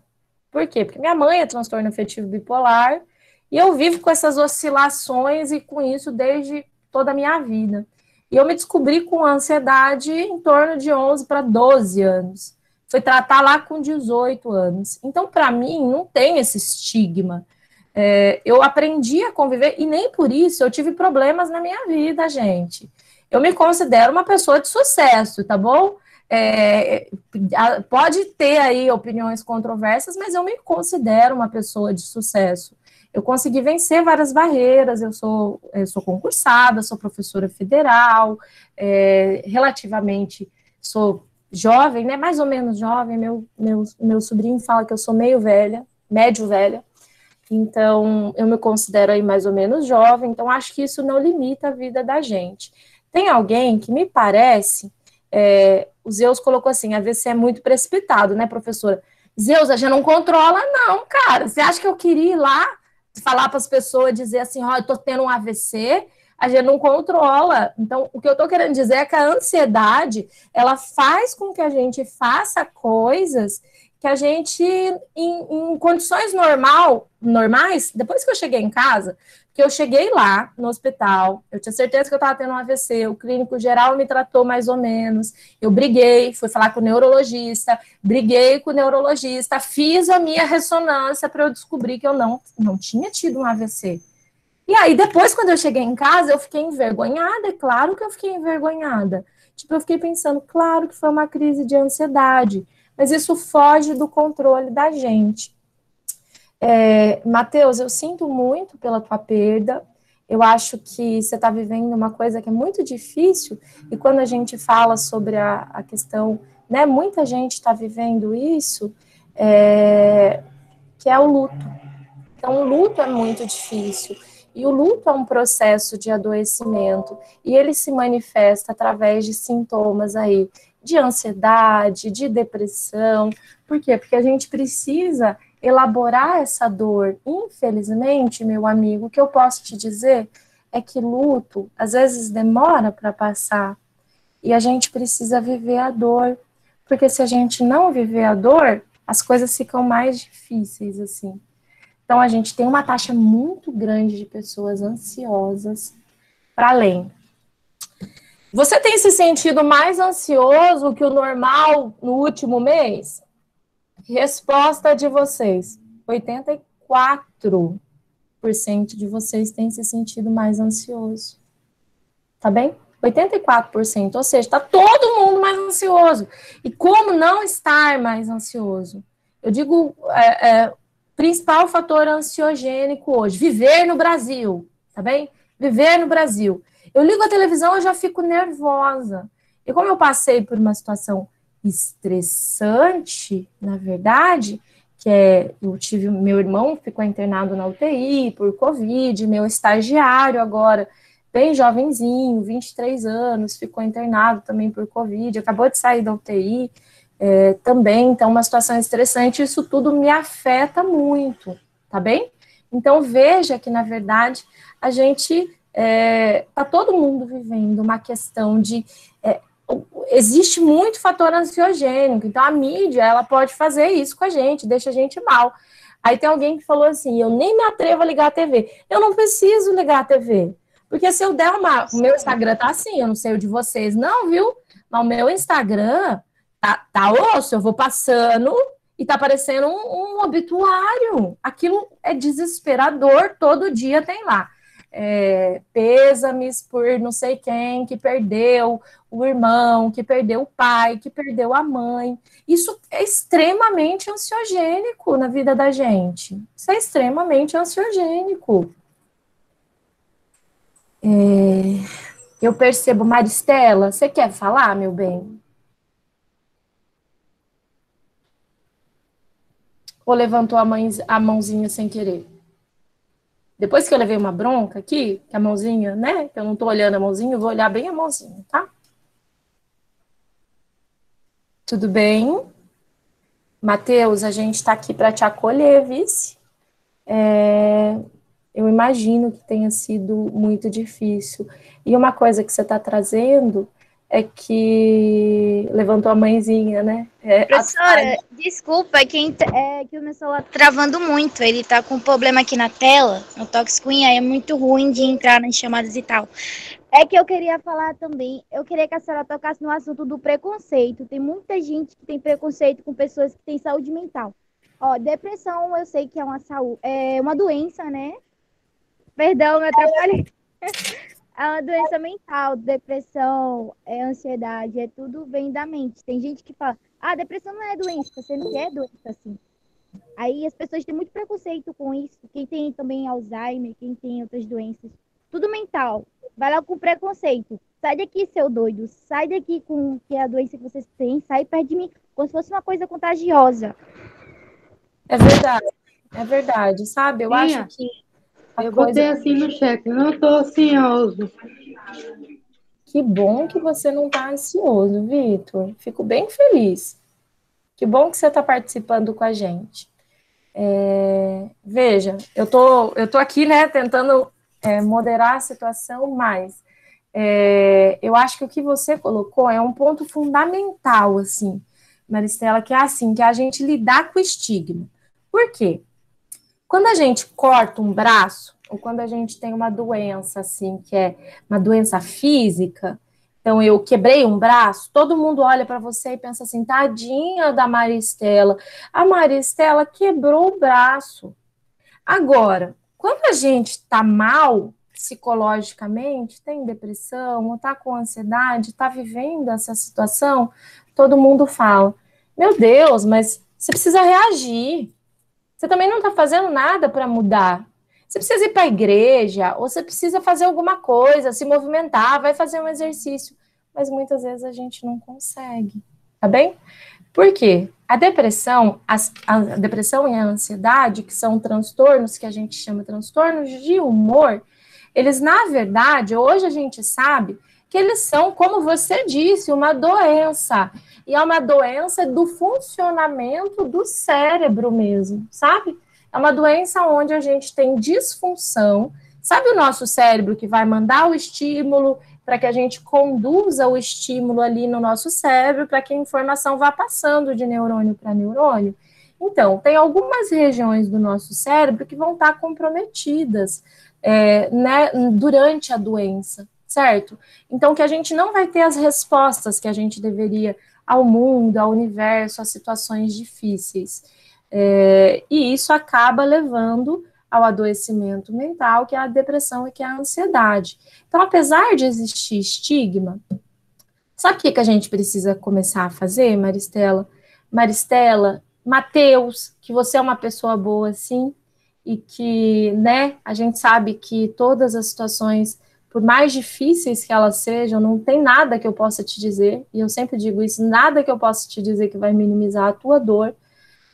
Por quê? Porque minha mãe é transtorno afetivo bipolar e eu vivo com essas oscilações e com isso desde toda a minha vida. E eu me descobri com ansiedade em torno de 11 para 12 anos. Fui tratar lá com 18 anos. Então, para mim, não tem esse estigma. Eu aprendi a conviver e nem por isso eu tive problemas na minha vida, gente. Eu me considero uma pessoa de sucesso, tá bom? Pode ter aí opiniões controversas, mas eu me considero uma pessoa de sucesso. Eu consegui vencer várias barreiras, eu sou concursada, sou professora federal, relativamente sou jovem, né? Mais ou menos jovem, meu sobrinho fala que eu sou meio velha, médio velha, então eu me considero aí mais ou menos jovem, então acho que isso não limita a vida da gente. Tem alguém que me parece, o Zeus colocou assim, AVC é muito precipitado, né, professora? Zeus, a gente não controla não, cara, você acha que eu queria ir lá falar para as pessoas, dizer assim, ó, eu tô tendo um AVC, a gente não controla. Então, o que eu tô querendo dizer é que a ansiedade, ela faz com que a gente faça coisas que a gente, em condições normais, depois que eu cheguei em casa, Porque eu cheguei lá no hospital, eu tinha certeza que eu estava tendo um AVC, o clínico geral me tratou mais ou menos, eu briguei, fui falar com o neurologista, briguei com o neurologista, fiz a minha ressonância para eu descobrir que eu não tinha tido um AVC. E aí, depois, quando eu cheguei em casa, eu fiquei envergonhada, é claro que eu fiquei envergonhada. Tipo, eu fiquei pensando, claro que foi uma crise de ansiedade, mas isso foge do controle da gente. Matheus, eu sinto muito pela tua perda, eu acho que você está vivendo uma coisa que é muito difícil, e quando a gente fala sobre a questão, né, muita gente está vivendo isso, que é o luto. Então, o luto é muito difícil, e o luto é um processo de adoecimento, e ele se manifesta através de sintomas aí, de ansiedade, de depressão. Por quê? Porque a gente precisa elaborar essa dor. Infelizmente, meu amigo, o que eu posso te dizer é que luto, às vezes, demora para passar, e a gente precisa viver a dor, porque se a gente não viver a dor, as coisas ficam mais difíceis, assim. Então, a gente tem uma taxa muito grande de pessoas ansiosas para além. Você tem se sentido mais ansioso que o normal no último mês? Resposta de vocês: 84% de vocês têm se sentido mais ansioso. Tá bem? 84%, ou seja, está todo mundo mais ansioso. E como não estar mais ansioso? Eu digo, principal fator ansiogênico hoje, viver no Brasil, tá bem? Viver no Brasil. Eu ligo a televisão, eu já fico nervosa. E como eu passei por uma situação estressante, na verdade, meu irmão ficou internado na UTI por Covid, meu estagiário agora, bem jovenzinho, 23 anos, ficou internado também por Covid, acabou de sair da UTI, também, então uma situação estressante, isso tudo me afeta muito, tá bem? Então veja que, na verdade, a gente tá todo mundo vivendo uma questão de existe muito fator ansiogênico, então a mídia, ela pode fazer isso com a gente, deixa a gente mal. Aí tem alguém que falou assim, eu nem me atrevo a ligar a TV. Eu não preciso ligar a TV, porque se eu der o meu Instagram tá assim, eu não sei o de vocês não, viu? Mas o meu Instagram tá osso, eu vou passando e tá aparecendo um obituário. Aquilo é desesperador, todo dia tem lá. Pêsames por não sei quem que perdeu o irmão, que perdeu o pai, que perdeu a mãe. Isso é extremamente ansiogênico na vida da gente. Isso é extremamente ansiogênico. Eu percebo, Maristela, você quer falar, meu bem? Ou levantou a mãozinha sem querer? Depois que eu levei uma bronca aqui, que a mãozinha, né? Que eu não tô olhando a mãozinha, eu vou olhar bem a mãozinha, tá? Tudo bem? Matheus, a gente tá aqui para te acolher, vice. Eu imagino que tenha sido muito difícil. E uma coisa que você está trazendo é que levantou a mãezinha, né? Professora, desculpa, que o meu celular tá travando muito. Ele tá com um problema aqui na tela, no touchscreen, aí é muito ruim de entrar nas chamadas e tal. É que eu queria falar também, eu queria que a senhora tocasse no assunto do preconceito. Tem muita gente que tem preconceito com pessoas que têm saúde mental. Ó, depressão, eu sei que é uma doença, né? Perdão, me atrapalhei. É uma doença mental, depressão, ansiedade, tudo vem da mente. Tem gente que fala, depressão não é doença, sendo que é doença, assim. Aí as pessoas têm muito preconceito com isso. Quem tem também Alzheimer, quem tem outras doenças, tudo mental. Vai lá com preconceito. Sai daqui, seu doido. Sai daqui com que é a doença que vocês têm. Sai perto de mim, como se fosse uma coisa contagiosa. É verdade, sabe? Eu acho que eu botei assim no chat, eu não estou ansioso. Que bom que você não está ansioso, Vitor. Fico bem feliz. Que bom que você está participando com a gente. Veja, eu tô aqui, né, tentando moderar a situação, mas eu acho que o que você colocou é um ponto fundamental, assim, Maristela, que é assim, que é a gente lidar com o estigma. Por quê? Quando a gente corta um braço, ou quando a gente tem uma doença, assim, que é uma doença física, então eu quebrei um braço, todo mundo olha para você e pensa assim, tadinha da Maristela, a Maristela quebrou o braço. Agora, quando a gente está mal psicologicamente, tem depressão, ou está com ansiedade, está vivendo essa situação, todo mundo fala, meu Deus, mas você precisa reagir. Você também não está fazendo nada para mudar. Você precisa ir para a igreja, ou você precisa fazer alguma coisa, se movimentar, vai fazer um exercício. Mas muitas vezes a gente não consegue, tá bem? Por quê? A depressão e a ansiedade, que são transtornos que a gente chama transtornos de humor, eles, na verdade, hoje a gente sabe que eles são, como você disse, uma doença. E é uma doença do funcionamento do cérebro mesmo, sabe? É uma doença onde a gente tem disfunção. Sabe o nosso cérebro que vai mandar o estímulo para que a gente conduza o estímulo ali no nosso cérebro, para que a informação vá passando de neurônio para neurônio? Então, tem algumas regiões do nosso cérebro que vão estar comprometidas né, durante a doença, certo? Então, que a gente não vai ter as respostas que a gente deveria ao mundo, ao universo, a situações difíceis. E isso acaba levando ao adoecimento mental, que é a depressão e que é a ansiedade. Então, apesar de existir estigma, sabe o que a gente precisa começar a fazer, Maristela? Maristela, Mateus, que você é uma pessoa boa, sim, e que, né, a gente sabe que todas as situações, por mais difíceis que elas sejam, não tem nada que eu possa te dizer, e eu sempre digo isso, nada que eu possa te dizer que vai minimizar a tua dor,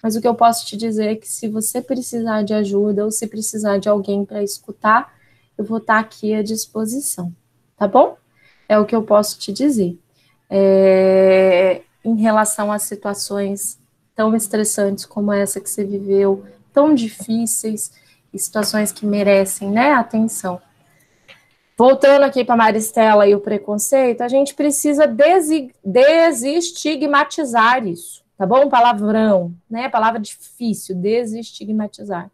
mas o que eu posso te dizer é que se você precisar de ajuda ou se precisar de alguém para escutar, eu vou estar aqui à disposição, tá bom? É o que eu posso te dizer. Em relação a situações tão estressantes como essa que você viveu, tão difíceis, e situações que merecem, né, atenção. Voltando aqui para Maristela e o preconceito, a gente precisa desestigmatizar isso. Tá bom? Palavrão, né? Palavra difícil, desestigmatizar.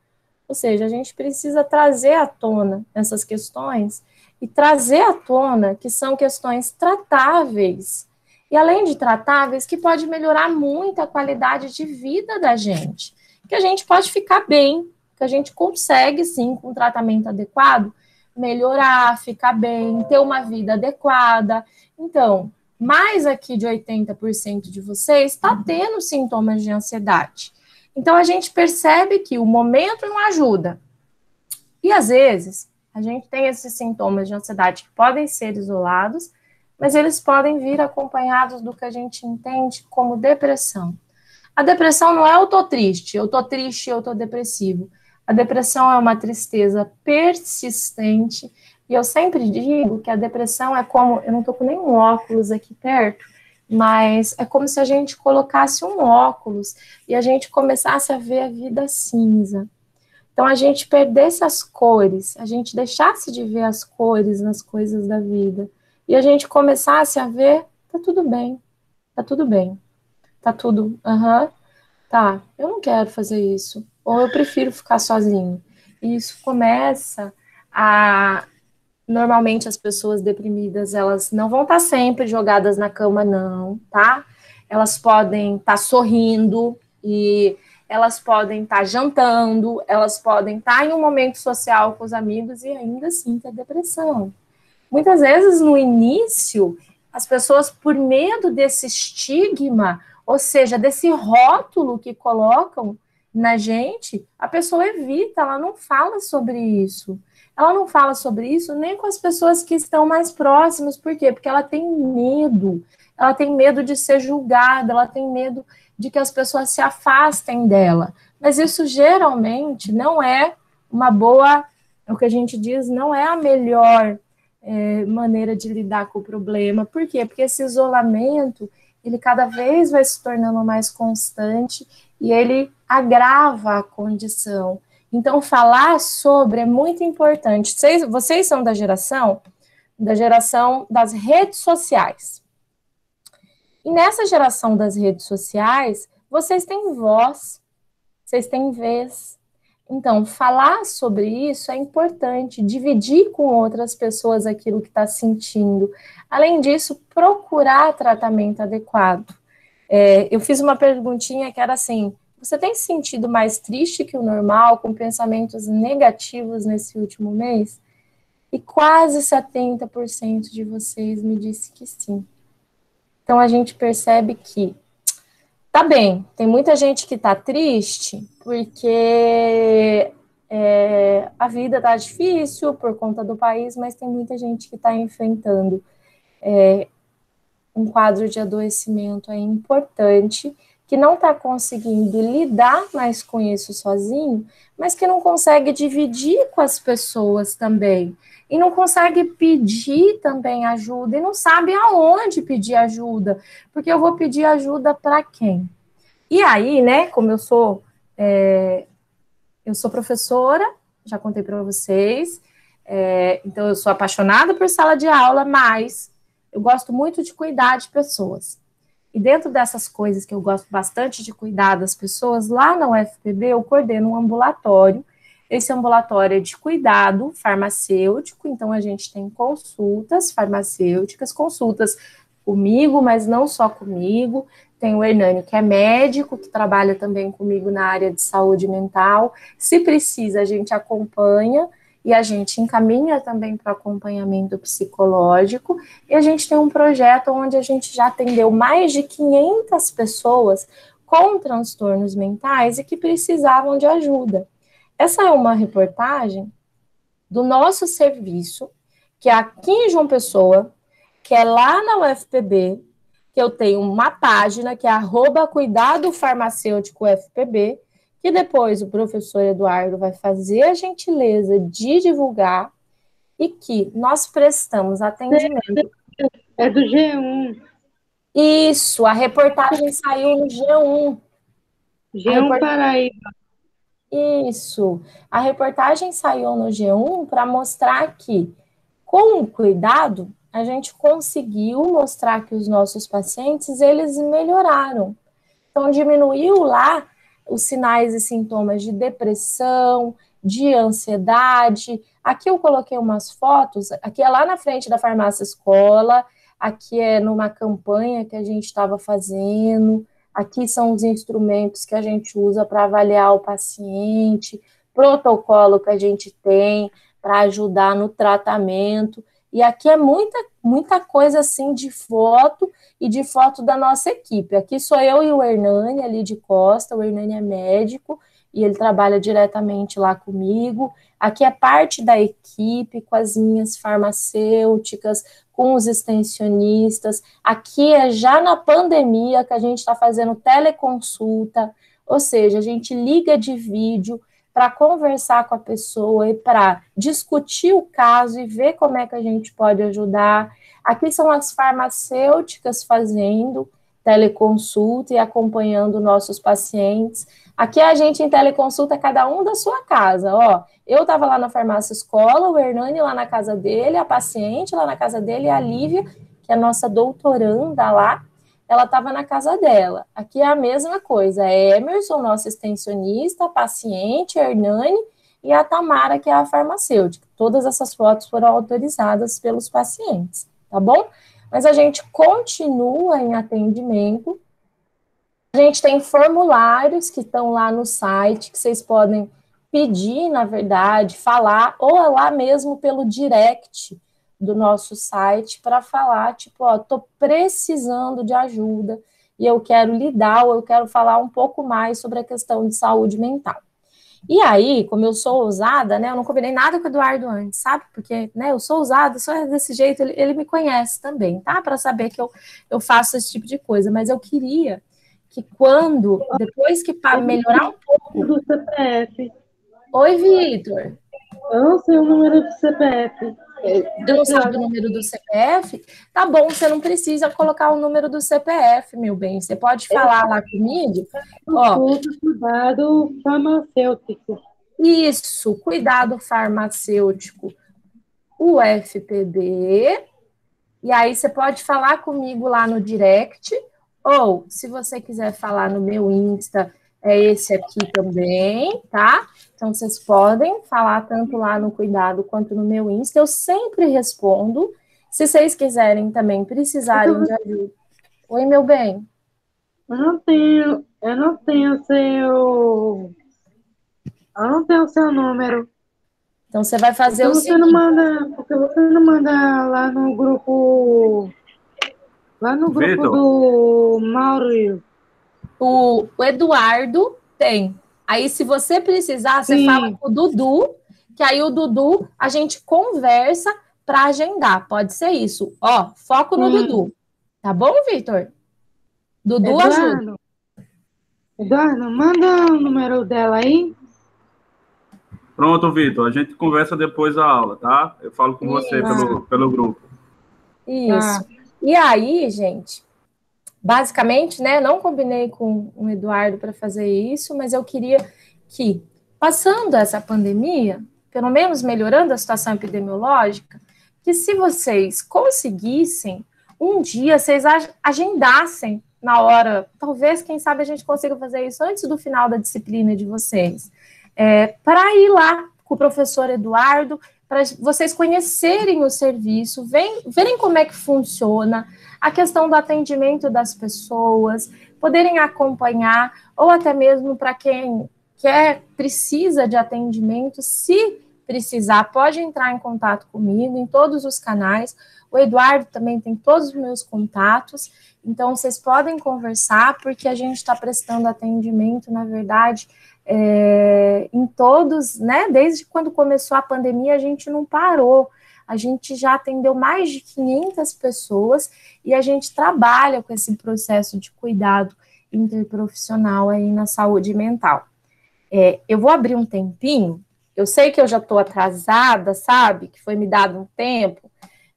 Ou seja, a gente precisa trazer à tona essas questões e trazer à tona que são questões tratáveis. E além de tratáveis, que pode melhorar muito a qualidade de vida da gente. Que a gente pode ficar bem, que a gente consegue, sim, com um tratamento adequado, melhorar, ficar bem, ter uma vida adequada. Então, mais aqui de 80% de vocês está tendo sintomas de ansiedade. Então, a gente percebe que o momento não ajuda. E, às vezes, a gente tem esses sintomas de ansiedade que podem ser isolados, mas eles podem vir acompanhados do que a gente entende como depressão. A depressão não é eu tô triste, eu tô depressivo. A depressão é uma tristeza persistente. E eu sempre digo que a depressão é como, eu não estou com nenhum óculos aqui perto, mas é como se a gente colocasse um óculos e a gente começasse a ver a vida cinza. Então, a gente perdesse as cores, a gente deixasse de ver as cores nas coisas da vida e a gente começasse a ver, tá tudo bem, tá tudo bem, tá tudo, tá, eu não quero fazer isso, ou eu prefiro ficar sozinho. E isso começa a... Normalmente as pessoas deprimidas, elas não vão estar sempre jogadas na cama, não, tá? Elas podem estar sorrindo e elas podem estar jantando, elas podem estar em um momento social com os amigos e ainda assim ter depressão. Muitas vezes, no início, as pessoas, por medo desse estigma, ou seja, desse rótulo que colocam na gente, a pessoa evita, ela não fala sobre isso. Ela não fala sobre isso nem com as pessoas que estão mais próximas. Por quê? Porque ela tem medo de ser julgada, ela tem medo de que as pessoas se afastem dela. Mas isso geralmente não é uma boa, o que a gente diz, não é a melhor maneira de lidar com o problema. Por quê? Porque esse isolamento, ele cada vez vai se tornando mais constante e ele agrava a condição. Então, falar sobre é muito importante. Vocês são da geração das redes sociais. E nessa geração das redes sociais, vocês têm voz, vocês têm vez. Então, falar sobre isso é importante, dividir com outras pessoas aquilo que está sentindo. Além disso, procurar tratamento adequado. Eu fiz uma perguntinha que era assim: você tem se sentido mais triste que o normal, com pensamentos negativos nesse último mês? E quase 70% de vocês me disse que sim. Então, a gente percebe que tá bem, tem muita gente que tá triste porque a vida tá difícil por conta do país, mas tem muita gente que está enfrentando um quadro de adoecimento importante, que não está conseguindo lidar mais com isso sozinho, mas que não consegue dividir com as pessoas também, e não consegue pedir também ajuda, e não sabe aonde pedir ajuda, porque eu vou pedir ajuda para quem? E aí, né, como eu sou professora, já contei para vocês, então eu sou apaixonada por sala de aula, mas eu gosto muito de cuidar de pessoas. E dentro dessas coisas que eu gosto bastante de cuidar das pessoas, lá na UFPB eu coordeno um ambulatório. Esse ambulatório é de cuidado farmacêutico, então a gente tem consultas farmacêuticas, consultas comigo, mas não só comigo. Tem o Hernânio, que é médico, que trabalha também comigo na área de saúde mental. Se precisa, a gente acompanha e a gente encaminha também para acompanhamento psicológico, e a gente tem um projeto onde a gente já atendeu mais de 500 pessoas com transtornos mentais e que precisavam de ajuda. Essa é uma reportagem do nosso serviço, que é aqui em João Pessoa, que é lá na UFPB, que eu tenho uma página que é @cuidadofarmacêuticoufpb, que depois o professor Eduardo vai fazer a gentileza de divulgar, e que nós prestamos atendimento. É do G1. Isso, a reportagem saiu no G1. G1 Paraíba. Isso, a reportagem saiu no G1 para mostrar que, com o cuidado, a gente conseguiu mostrar que os nossos pacientes, eles melhoraram. Então, diminuiu lá os sinais e sintomas de depressão, de ansiedade. Aqui eu coloquei umas fotos, aqui é lá na frente da farmácia escola, aqui é numa campanha que a gente estava fazendo, aqui são os instrumentos que a gente usa para avaliar o paciente, protocolo que a gente tem para ajudar no tratamento, e aqui é muita coisa assim de foto, e de foto da nossa equipe. Aqui sou eu e o Hernani, ali de costa. O Hernani é médico e ele trabalha diretamente lá comigo. Aqui é parte da equipe, com as minhas farmacêuticas, com os extensionistas. Aqui é já na pandemia que a gente está fazendo teleconsulta, ou seja, a gente liga de vídeo para conversar com a pessoa e para discutir o caso e ver como é que a gente pode ajudar. Aqui são as farmacêuticas fazendo teleconsulta e acompanhando nossos pacientes. Aqui a gente em teleconsulta, cada um da sua casa, ó. Eu estava lá na farmácia escola, o Hernani lá na casa dele, a paciente lá na casa dele, e a Lívia, que é a nossa doutoranda lá, ela estava na casa dela. Aqui é a mesma coisa, Emerson, nosso extensionista, a paciente, a Hernani, e a Tamara, que é a farmacêutica. Todas essas fotos foram autorizadas pelos pacientes, tá bom? Mas a gente continua em atendimento. A gente tem formulários que estão lá no site, que vocês podem pedir, na verdade, falar, ou é lá mesmo pelo direct do nosso site, para falar, tipo, ó, tô precisando de ajuda, e eu quero lidar, ou eu quero falar um pouco mais sobre a questão de saúde mental. E aí, como eu sou ousada, né, eu não combinei nada com o Eduardo antes, sabe? Porque, né, eu sou ousada, sou desse jeito, ele me conhece também, tá? Para saber que eu faço esse tipo de coisa, mas eu queria que depois que melhorar um pouco... Do CPF. Oi, Vitor. Eu não sei o número do CPF. Você não sabe o número do CPF? Tá bom, você não precisa colocar o número do CPF, meu bem. Você pode falar lá comigo. Ó, cuidado farmacêutico. Isso, cuidado farmacêutico, UFPB. E aí você pode falar comigo lá no direct, ou se você quiser falar no meu Insta, é esse aqui também, tá? Então, vocês podem falar tanto lá no Cuidado quanto no meu Insta. Eu sempre respondo. Se vocês quiserem também precisarem de ajuda. Oi, meu bem. Eu não tenho seu número. Então, você vai fazer o seguinte. Porque você não manda lá no grupo Vitor, do Mauro. O Eduardo tem. Aí, se você precisar, você Sim. fala com o Dudu, que aí o Dudu a gente conversa para agendar. Pode ser isso. Ó, foco no Dudu. Tá bom, Vitor? Dudu ajuda. Eduardo, manda o número dela aí. pronto, Vitor, a gente conversa depois da aula, tá? Eu falo com você pelo grupo. Isso. E aí, gente, basicamente, né, não combinei com o Eduardo para fazer isso, mas eu queria que, passando essa pandemia, pelo menos melhorando a situação epidemiológica, que se vocês conseguissem, um dia vocês agendassem na hora, talvez, quem sabe a gente consiga fazer isso antes do final da disciplina de vocês, para ir lá com o professor Eduardo, para vocês conhecerem o serviço, verem como é que funciona, a questão do atendimento das pessoas, poderem acompanhar, ou até mesmo para quem precisa de atendimento, se precisar, pode entrar em contato comigo em todos os canais. O Eduardo também tem todos os meus contatos, então vocês podem conversar, porque a gente está prestando atendimento, na verdade, em todos, né? Desde quando começou a pandemia, a gente não parou. A gente já atendeu mais de 500 pessoas e a gente trabalha com esse processo de cuidado interprofissional aí na saúde mental. Eu vou abrir um tempinho, eu sei que eu já estou atrasada, sabe? Que foi me dado um tempo,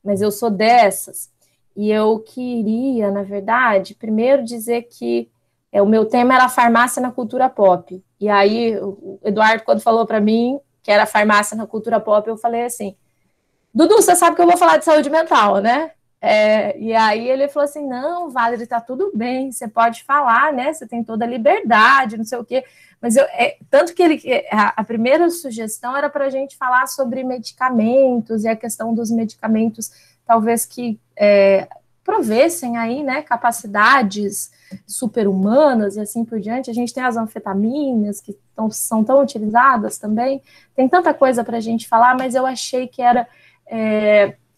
mas eu sou dessas. E eu queria, na verdade, primeiro dizer que o meu tema era farmácia na cultura pop. E aí, o Eduardo, quando falou para mim que era farmácia na cultura pop, eu falei assim, Dudu, você sabe que eu vou falar de saúde mental, né? E aí ele falou assim, não, Valerie, tá tudo bem, você pode falar, né? Você tem toda a liberdade, não sei o quê. Mas tanto que a primeira sugestão era para a gente falar sobre medicamentos e a questão dos medicamentos, talvez que provessem aí, né, capacidades super-humanas e assim por diante. A gente tem as anfetaminas, que são tão utilizadas também. Tem tanta coisa para a gente falar, mas eu achei que era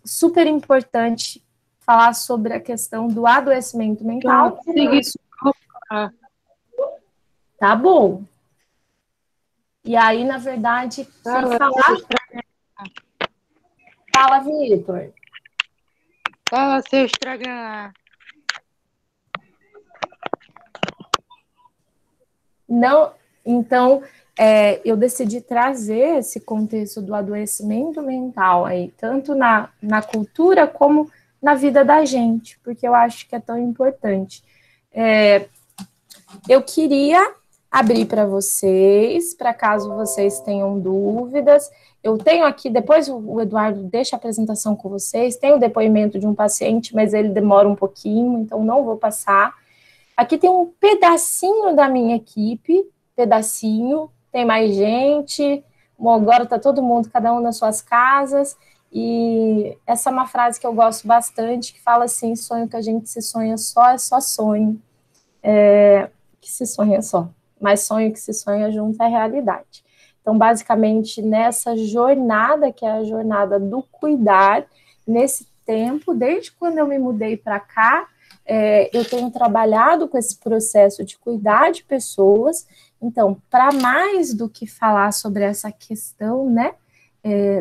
super importante falar sobre a questão do adoecimento mental. Tá bom. E aí, na verdade, Fala, Vitor. Fala, seu estragar. Não, então, eu decidi trazer esse contexto do adoecimento mental aí, tanto na cultura como na vida da gente, porque eu acho que é tão importante. Eu queria abrir para vocês, para caso vocês tenham dúvidas. Eu tenho aqui, depois o Eduardo deixa a apresentação com vocês, tem o depoimento de um paciente, mas ele demora um pouquinho, então não vou passar. Aqui tem um pedacinho da minha equipe, tem mais gente, bom, agora está todo mundo, cada um nas suas casas, e essa é uma frase que eu gosto bastante, que fala assim, sonho que a gente se sonha só, é só sonho, que se sonha só, mas sonho que se sonha junto é realidade. Então, basicamente, nessa jornada, que é a jornada do cuidar, nesse tempo, desde quando eu me mudei para cá, eu tenho trabalhado com esse processo de cuidar de pessoas. Então, para mais do que falar sobre essa questão, né,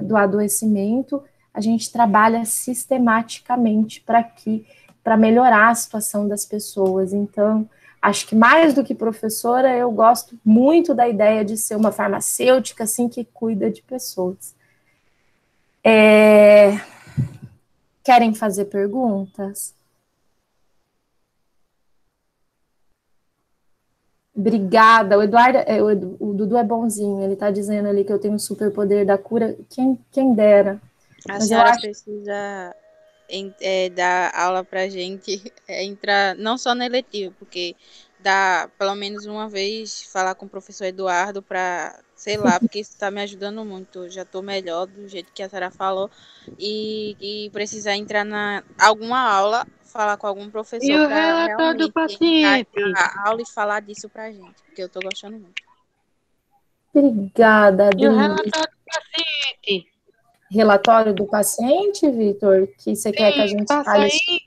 do adoecimento, a gente trabalha sistematicamente para melhorar a situação das pessoas. Então, acho que mais do que professora, eu gosto muito da ideia de ser uma farmacêutica, assim, que cuida de pessoas. Querem fazer perguntas? Obrigada. O Eduardo, o Dudu é bonzinho, ele está dizendo ali que eu tenho o superpoder da cura. Quem dera. A senhora precisa dar aula para a gente, entrar não só na eletiva, porque dar, pelo menos uma vez, falar com o professor Eduardo para, sei lá, porque isso está me ajudando muito. Eu já estou melhor do jeito que a Sara falou. E precisar entrar na alguma aula, falar com algum E professor o para relatório do realmente entrar paciente? na aula e falar disso pra gente, porque eu estou gostando muito. Obrigada, E o Adri. relatório do paciente? Relatório do paciente, Vitor, que você quer que a Sim, gente passa fale? aí.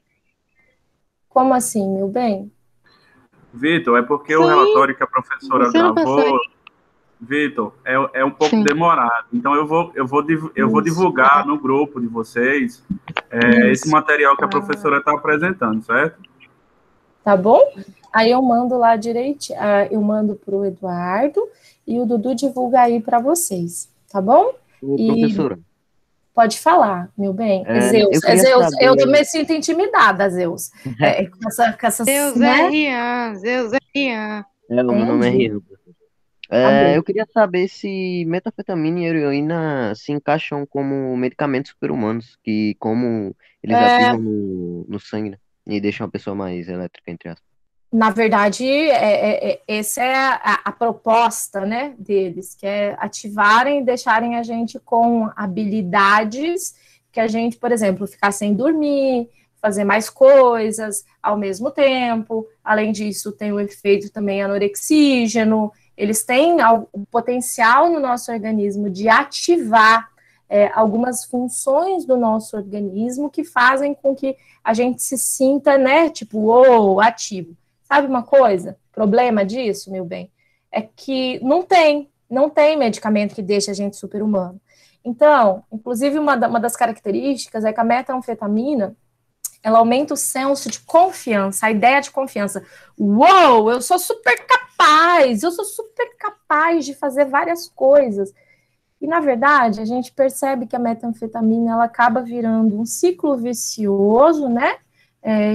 Como assim, meu bem? Vitor, é porque Isso o aí. relatório que a professora Você não passou gravou, aí? Vitor, é um pouco Sim. demorado. Então, eu vou Isso. divulgar no grupo de vocês esse Isso. material que a professora está apresentando, certo? Tá bom? Aí eu mando lá direitinho, eu mando para o Eduardo e o Dudu divulga aí para vocês, tá bom? Ô, E professora, pode falar, meu bem. eu É queria Zeus, eu saber. me sinto intimidada, Zeus. Com essas, Zeus é né? Rian, Zeus é Rian. O meu nome é Entendi. Rian. Tá bom. Eu queria saber se metanfetamina e heroína se encaixam como medicamentos super-humanos, que como eles É, ativam no sangue, né? E deixam a pessoa mais elétrica, entre aspas. na verdade, essa é a proposta, né, deles, que é ativarem e deixarem a gente com habilidades que a gente, por exemplo, ficar sem dormir, fazer mais coisas ao mesmo tempo. Além disso, tem o efeito também anorexígeno. Eles têm o potencial no nosso organismo de ativar algumas funções do nosso organismo que fazem com que a gente se sinta, né, tipo, uou, ativo. Sabe uma coisa? Problema disso, meu bem, é que não tem medicamento que deixe a gente super-humano. Então, inclusive, uma das características é que a metanfetamina, ela aumenta o senso de confiança, a ideia de confiança. Uou, eu sou super capaz de fazer várias coisas. E, na verdade, a gente percebe que a metanfetamina, ela acaba virando um ciclo vicioso, né?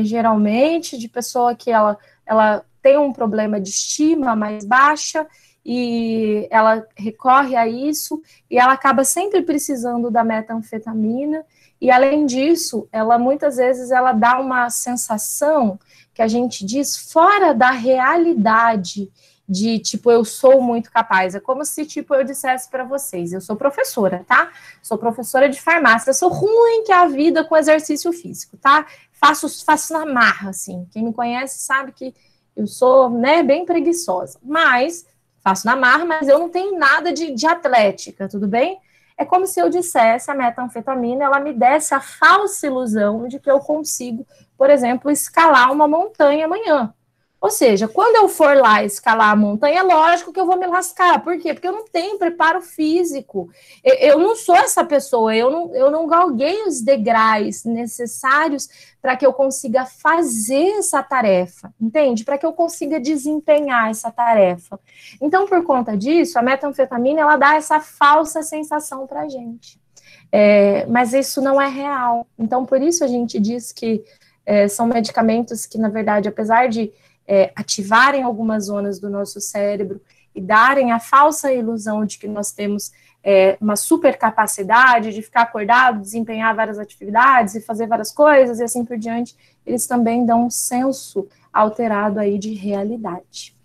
Geralmente, de pessoa que ela tem um problema de estima mais baixa e ela recorre a isso e ela acaba sempre precisando da metanfetamina e, além disso, ela muitas vezes ela dá uma sensação que a gente diz fora da realidade de, tipo, eu sou muito capaz. É como se, tipo, eu dissesse para vocês, eu sou professora, tá? Sou professora de farmácia, eu sou ruim que a vida com exercício físico, tá? Faço na marra, assim. Quem me conhece sabe que eu sou, né, bem preguiçosa. Mas, faço na marra, mas eu não tenho nada de atlética, tudo bem? É como se eu dissesse, a metanfetamina, ela me desse a falsa ilusão de que eu consigo, por exemplo, escalar uma montanha amanhã. Ou seja, quando eu for lá escalar a montanha, é lógico que eu vou me lascar. Por quê? Porque eu não tenho preparo físico. Eu não sou essa pessoa, eu não galguei os degraus necessários para que eu consiga fazer essa tarefa, entende? Para que eu consiga desempenhar essa tarefa. Então, por conta disso, a metanfetamina, ela dá essa falsa sensação para a gente. Mas isso não é real. Então, por isso a gente diz que são medicamentos que, na verdade, apesar de ativarem algumas zonas do nosso cérebro e darem a falsa ilusão de que nós temos uma super capacidade de ficar acordado, desempenhar várias atividades e fazer várias coisas e assim por diante, eles também dão um senso alterado aí de realidade.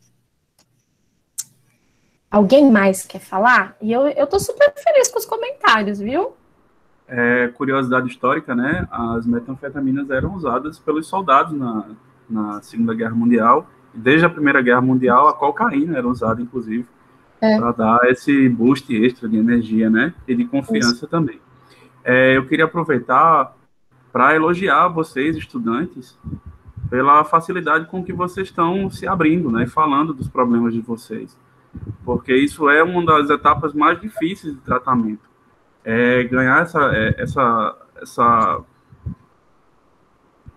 Alguém mais quer falar? E eu tô super feliz com os comentários, viu? Curiosidade histórica, né? As metanfetaminas eram usadas pelos soldados na Segunda Guerra Mundial. Desde a Primeira Guerra Mundial, a cocaína era usada, inclusive, para dar esse boost extra de energia, né? E de confiança Isso. também. Eu queria aproveitar para elogiar vocês, estudantes, pela facilidade com que vocês estão se abrindo, né? Falando dos problemas de vocês. Porque isso é uma das etapas mais difíceis de tratamento. Ganhar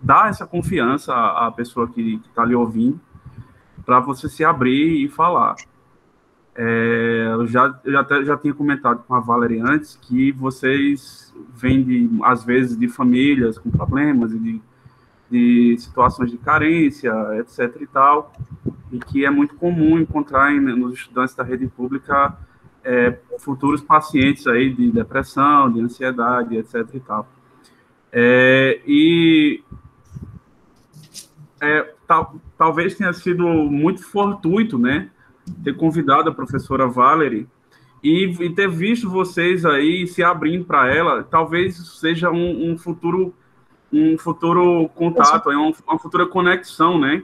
dar essa confiança à pessoa que está lhe ouvindo, para você se abrir e falar. Eu já tinha comentado com a Valerie antes que vocês vêm, às vezes, de famílias com problemas e de situações de carência, etc. e tal, e que é muito comum encontrar nos estudantes da rede pública futuros pacientes aí de depressão, de ansiedade, etc. e tal. E talvez tenha sido muito fortuito, né, ter convidado a professora Valerie e ter visto vocês aí se abrindo para ela. Talvez seja um futuro contato, uma futura conexão, né,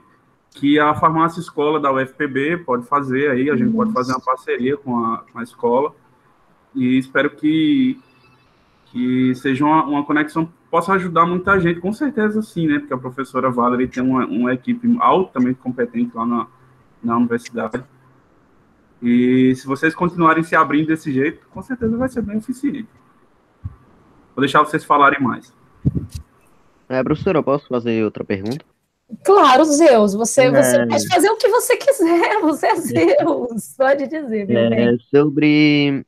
que a farmácia escola da UFPB pode fazer aí, a gente pode fazer uma parceria com a escola, e espero que seja uma conexão que possa ajudar muita gente, com certeza sim, né, porque a professora Valerie tem uma equipe altamente competente lá na universidade, e se vocês continuarem se abrindo desse jeito, com certeza vai ser bem eficiente. Vou deixar vocês falarem mais. Professora, eu posso fazer outra pergunta? Claro, Zeus, você pode fazer o que você quiser, você é Zeus, pode dizer, meu bem. Sobre...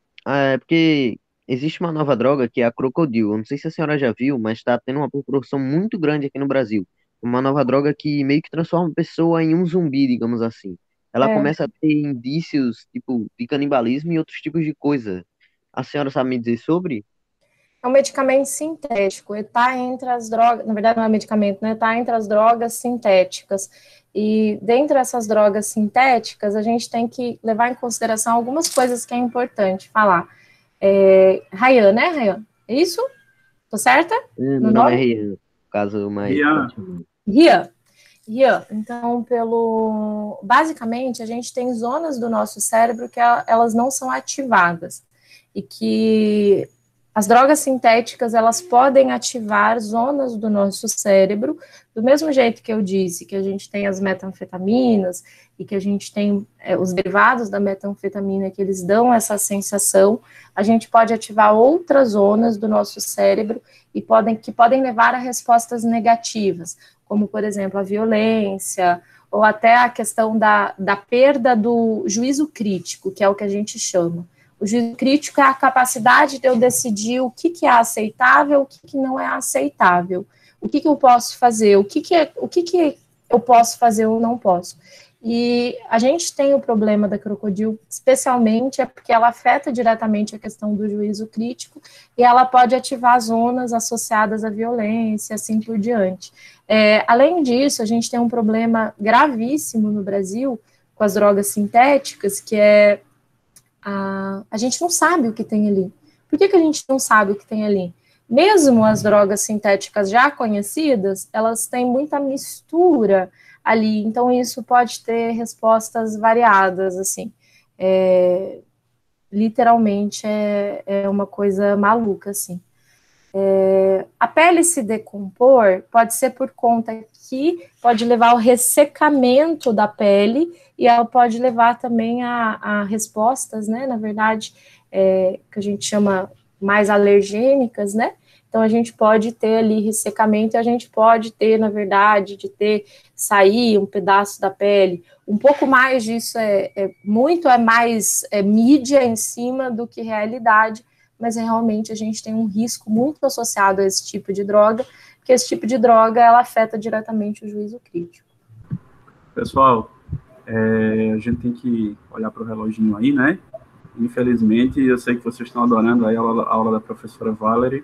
porque existe uma nova droga que é a Crocodil. Eu não sei se a senhora já viu, mas está tendo uma proporção muito grande aqui no Brasil. Uma nova droga que meio que transforma a pessoa em um zumbi, digamos assim. Ela começa a ter indícios, tipo, de canibalismo e outros tipos de coisa. A senhora sabe me dizer sobre? É um medicamento sintético, está entre as drogas, na verdade não é medicamento, né? Está entre as drogas sintéticas. E dentre essas drogas sintéticas, a gente tem que levar em consideração algumas coisas que é importante falar. Rayan, né, Rayan? É isso? Tô certa? Meu nome é Rian, caso mais... Rian. Então, basicamente, a gente tem zonas do nosso cérebro que elas não são ativadas. E que as drogas sintéticas, elas podem ativar zonas do nosso cérebro, do mesmo jeito que eu disse, que a gente tem as metanfetaminas e que a gente tem os derivados da metanfetamina que eles dão essa sensação, a gente pode ativar outras zonas do nosso cérebro que podem levar a respostas negativas, como, por exemplo, a violência, ou até a questão da perda do juízo crítico, que é o que a gente chama. O juízo crítico é a capacidade de eu decidir o que é aceitável, o que não é aceitável, o que eu posso fazer, o que eu posso fazer ou não posso. E a gente tem o problema da Crocodil, especialmente porque ela afeta diretamente a questão do juízo crítico e ela pode ativar zonas associadas à violência, assim por diante. Além disso, a gente tem um problema gravíssimo no Brasil com as drogas sintéticas, que é a gente não sabe o que tem ali. Por que a gente não sabe o que tem ali? Mesmo as drogas sintéticas já conhecidas, elas têm muita mistura ali, então isso pode ter respostas variadas, assim. Literalmente é uma coisa maluca, assim. A pele se decompor pode ser por conta que pode levar ao ressecamento da pele e ela pode levar também a respostas, né, na verdade, que a gente chama mais alergênicas, né, então a gente pode ter ali ressecamento e a gente pode ter, na verdade, sair um pedaço da pele, um pouco mais disso é mais mídia em cima do que realidade, mas realmente a gente tem um risco muito associado a esse tipo de droga, porque esse tipo de droga, ela afeta diretamente o juízo crítico. Pessoal, a gente tem que olhar para o reloginho aí, né? Infelizmente, eu sei que vocês estão adorando aí a aula da professora Valerie,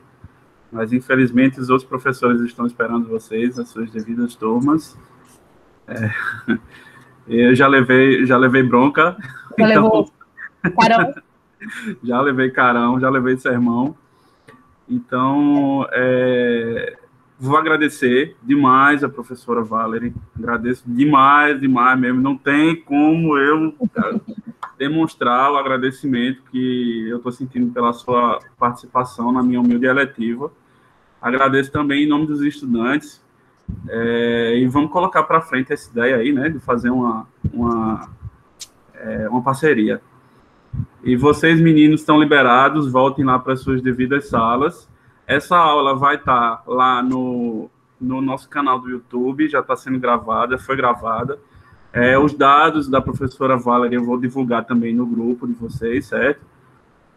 mas infelizmente os outros professores estão esperando vocês, as suas devidas turmas. Eu já levei bronca. Já levou carão? Já levei carão, já levei sermão. Então, vou agradecer demais a professora Valerie. Agradeço demais mesmo. Não tem como eu demonstrar o agradecimento que eu estou sentindo pela sua participação na minha humilde eletiva. Agradeço também em nome dos estudantes. E vamos colocar para frente essa ideia aí, né, de fazer uma parceria. E vocês, meninos, estão liberados, voltem lá para as suas devidas salas. Essa aula vai estar lá no nosso canal do YouTube, já está sendo gravada, foi gravada. Os dados da professora Valerie eu vou divulgar também no grupo de vocês, certo?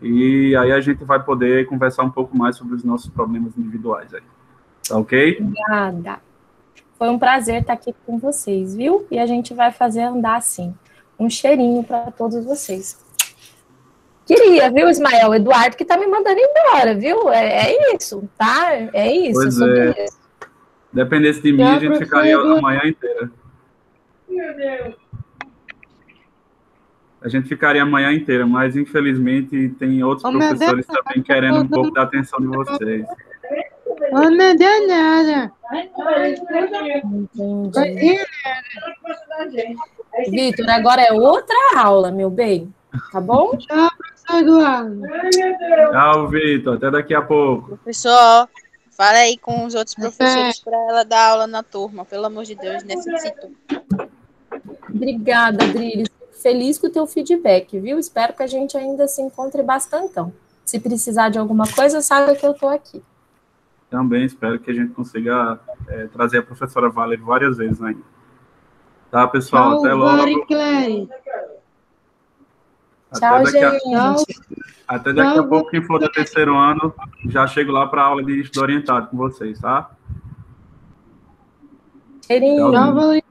E aí a gente vai poder conversar um pouco mais sobre os nossos problemas individuais aí. Tá ok? Obrigada. Foi um prazer estar aqui com vocês, viu? E a gente vai fazer andar assim. Um cheirinho para todos vocês. Queria, viu, Ismael? O Eduardo que tá me mandando embora, viu? É isso, tá? É isso. Pois é. Isso. Dependesse de mim, Tchau, a gente ficaria professor a manhã inteira. A gente ficaria a manhã inteira, mas infelizmente tem outros Ô, meu Deus, professores também querendo um pouco da atenção de vocês. ô, meu Deus, nada. Entendi. Vitor, agora é outra aula, meu bem. Tá bom? Tchau, professor Eduardo. Tchau, Vitor. Até daqui a pouco. Professor, fala aí com os outros professores para ela dar aula na turma, pelo amor de Deus, necessito. Obrigada, Adriles. Feliz com o teu feedback, viu? Espero que a gente ainda se encontre bastantão. Se precisar de alguma coisa, saiba que eu tô aqui. Também espero que a gente consiga trazer a professora Valéria várias vezes ainda. Tá, pessoal? Tchau, Até logo. Variclere. Tchau, gente. Até daqui a pouco, quem for do terceiro ano, já chego lá para a aula de estudo orientado com vocês, tá? Cheirinho. Tchau, Valéria.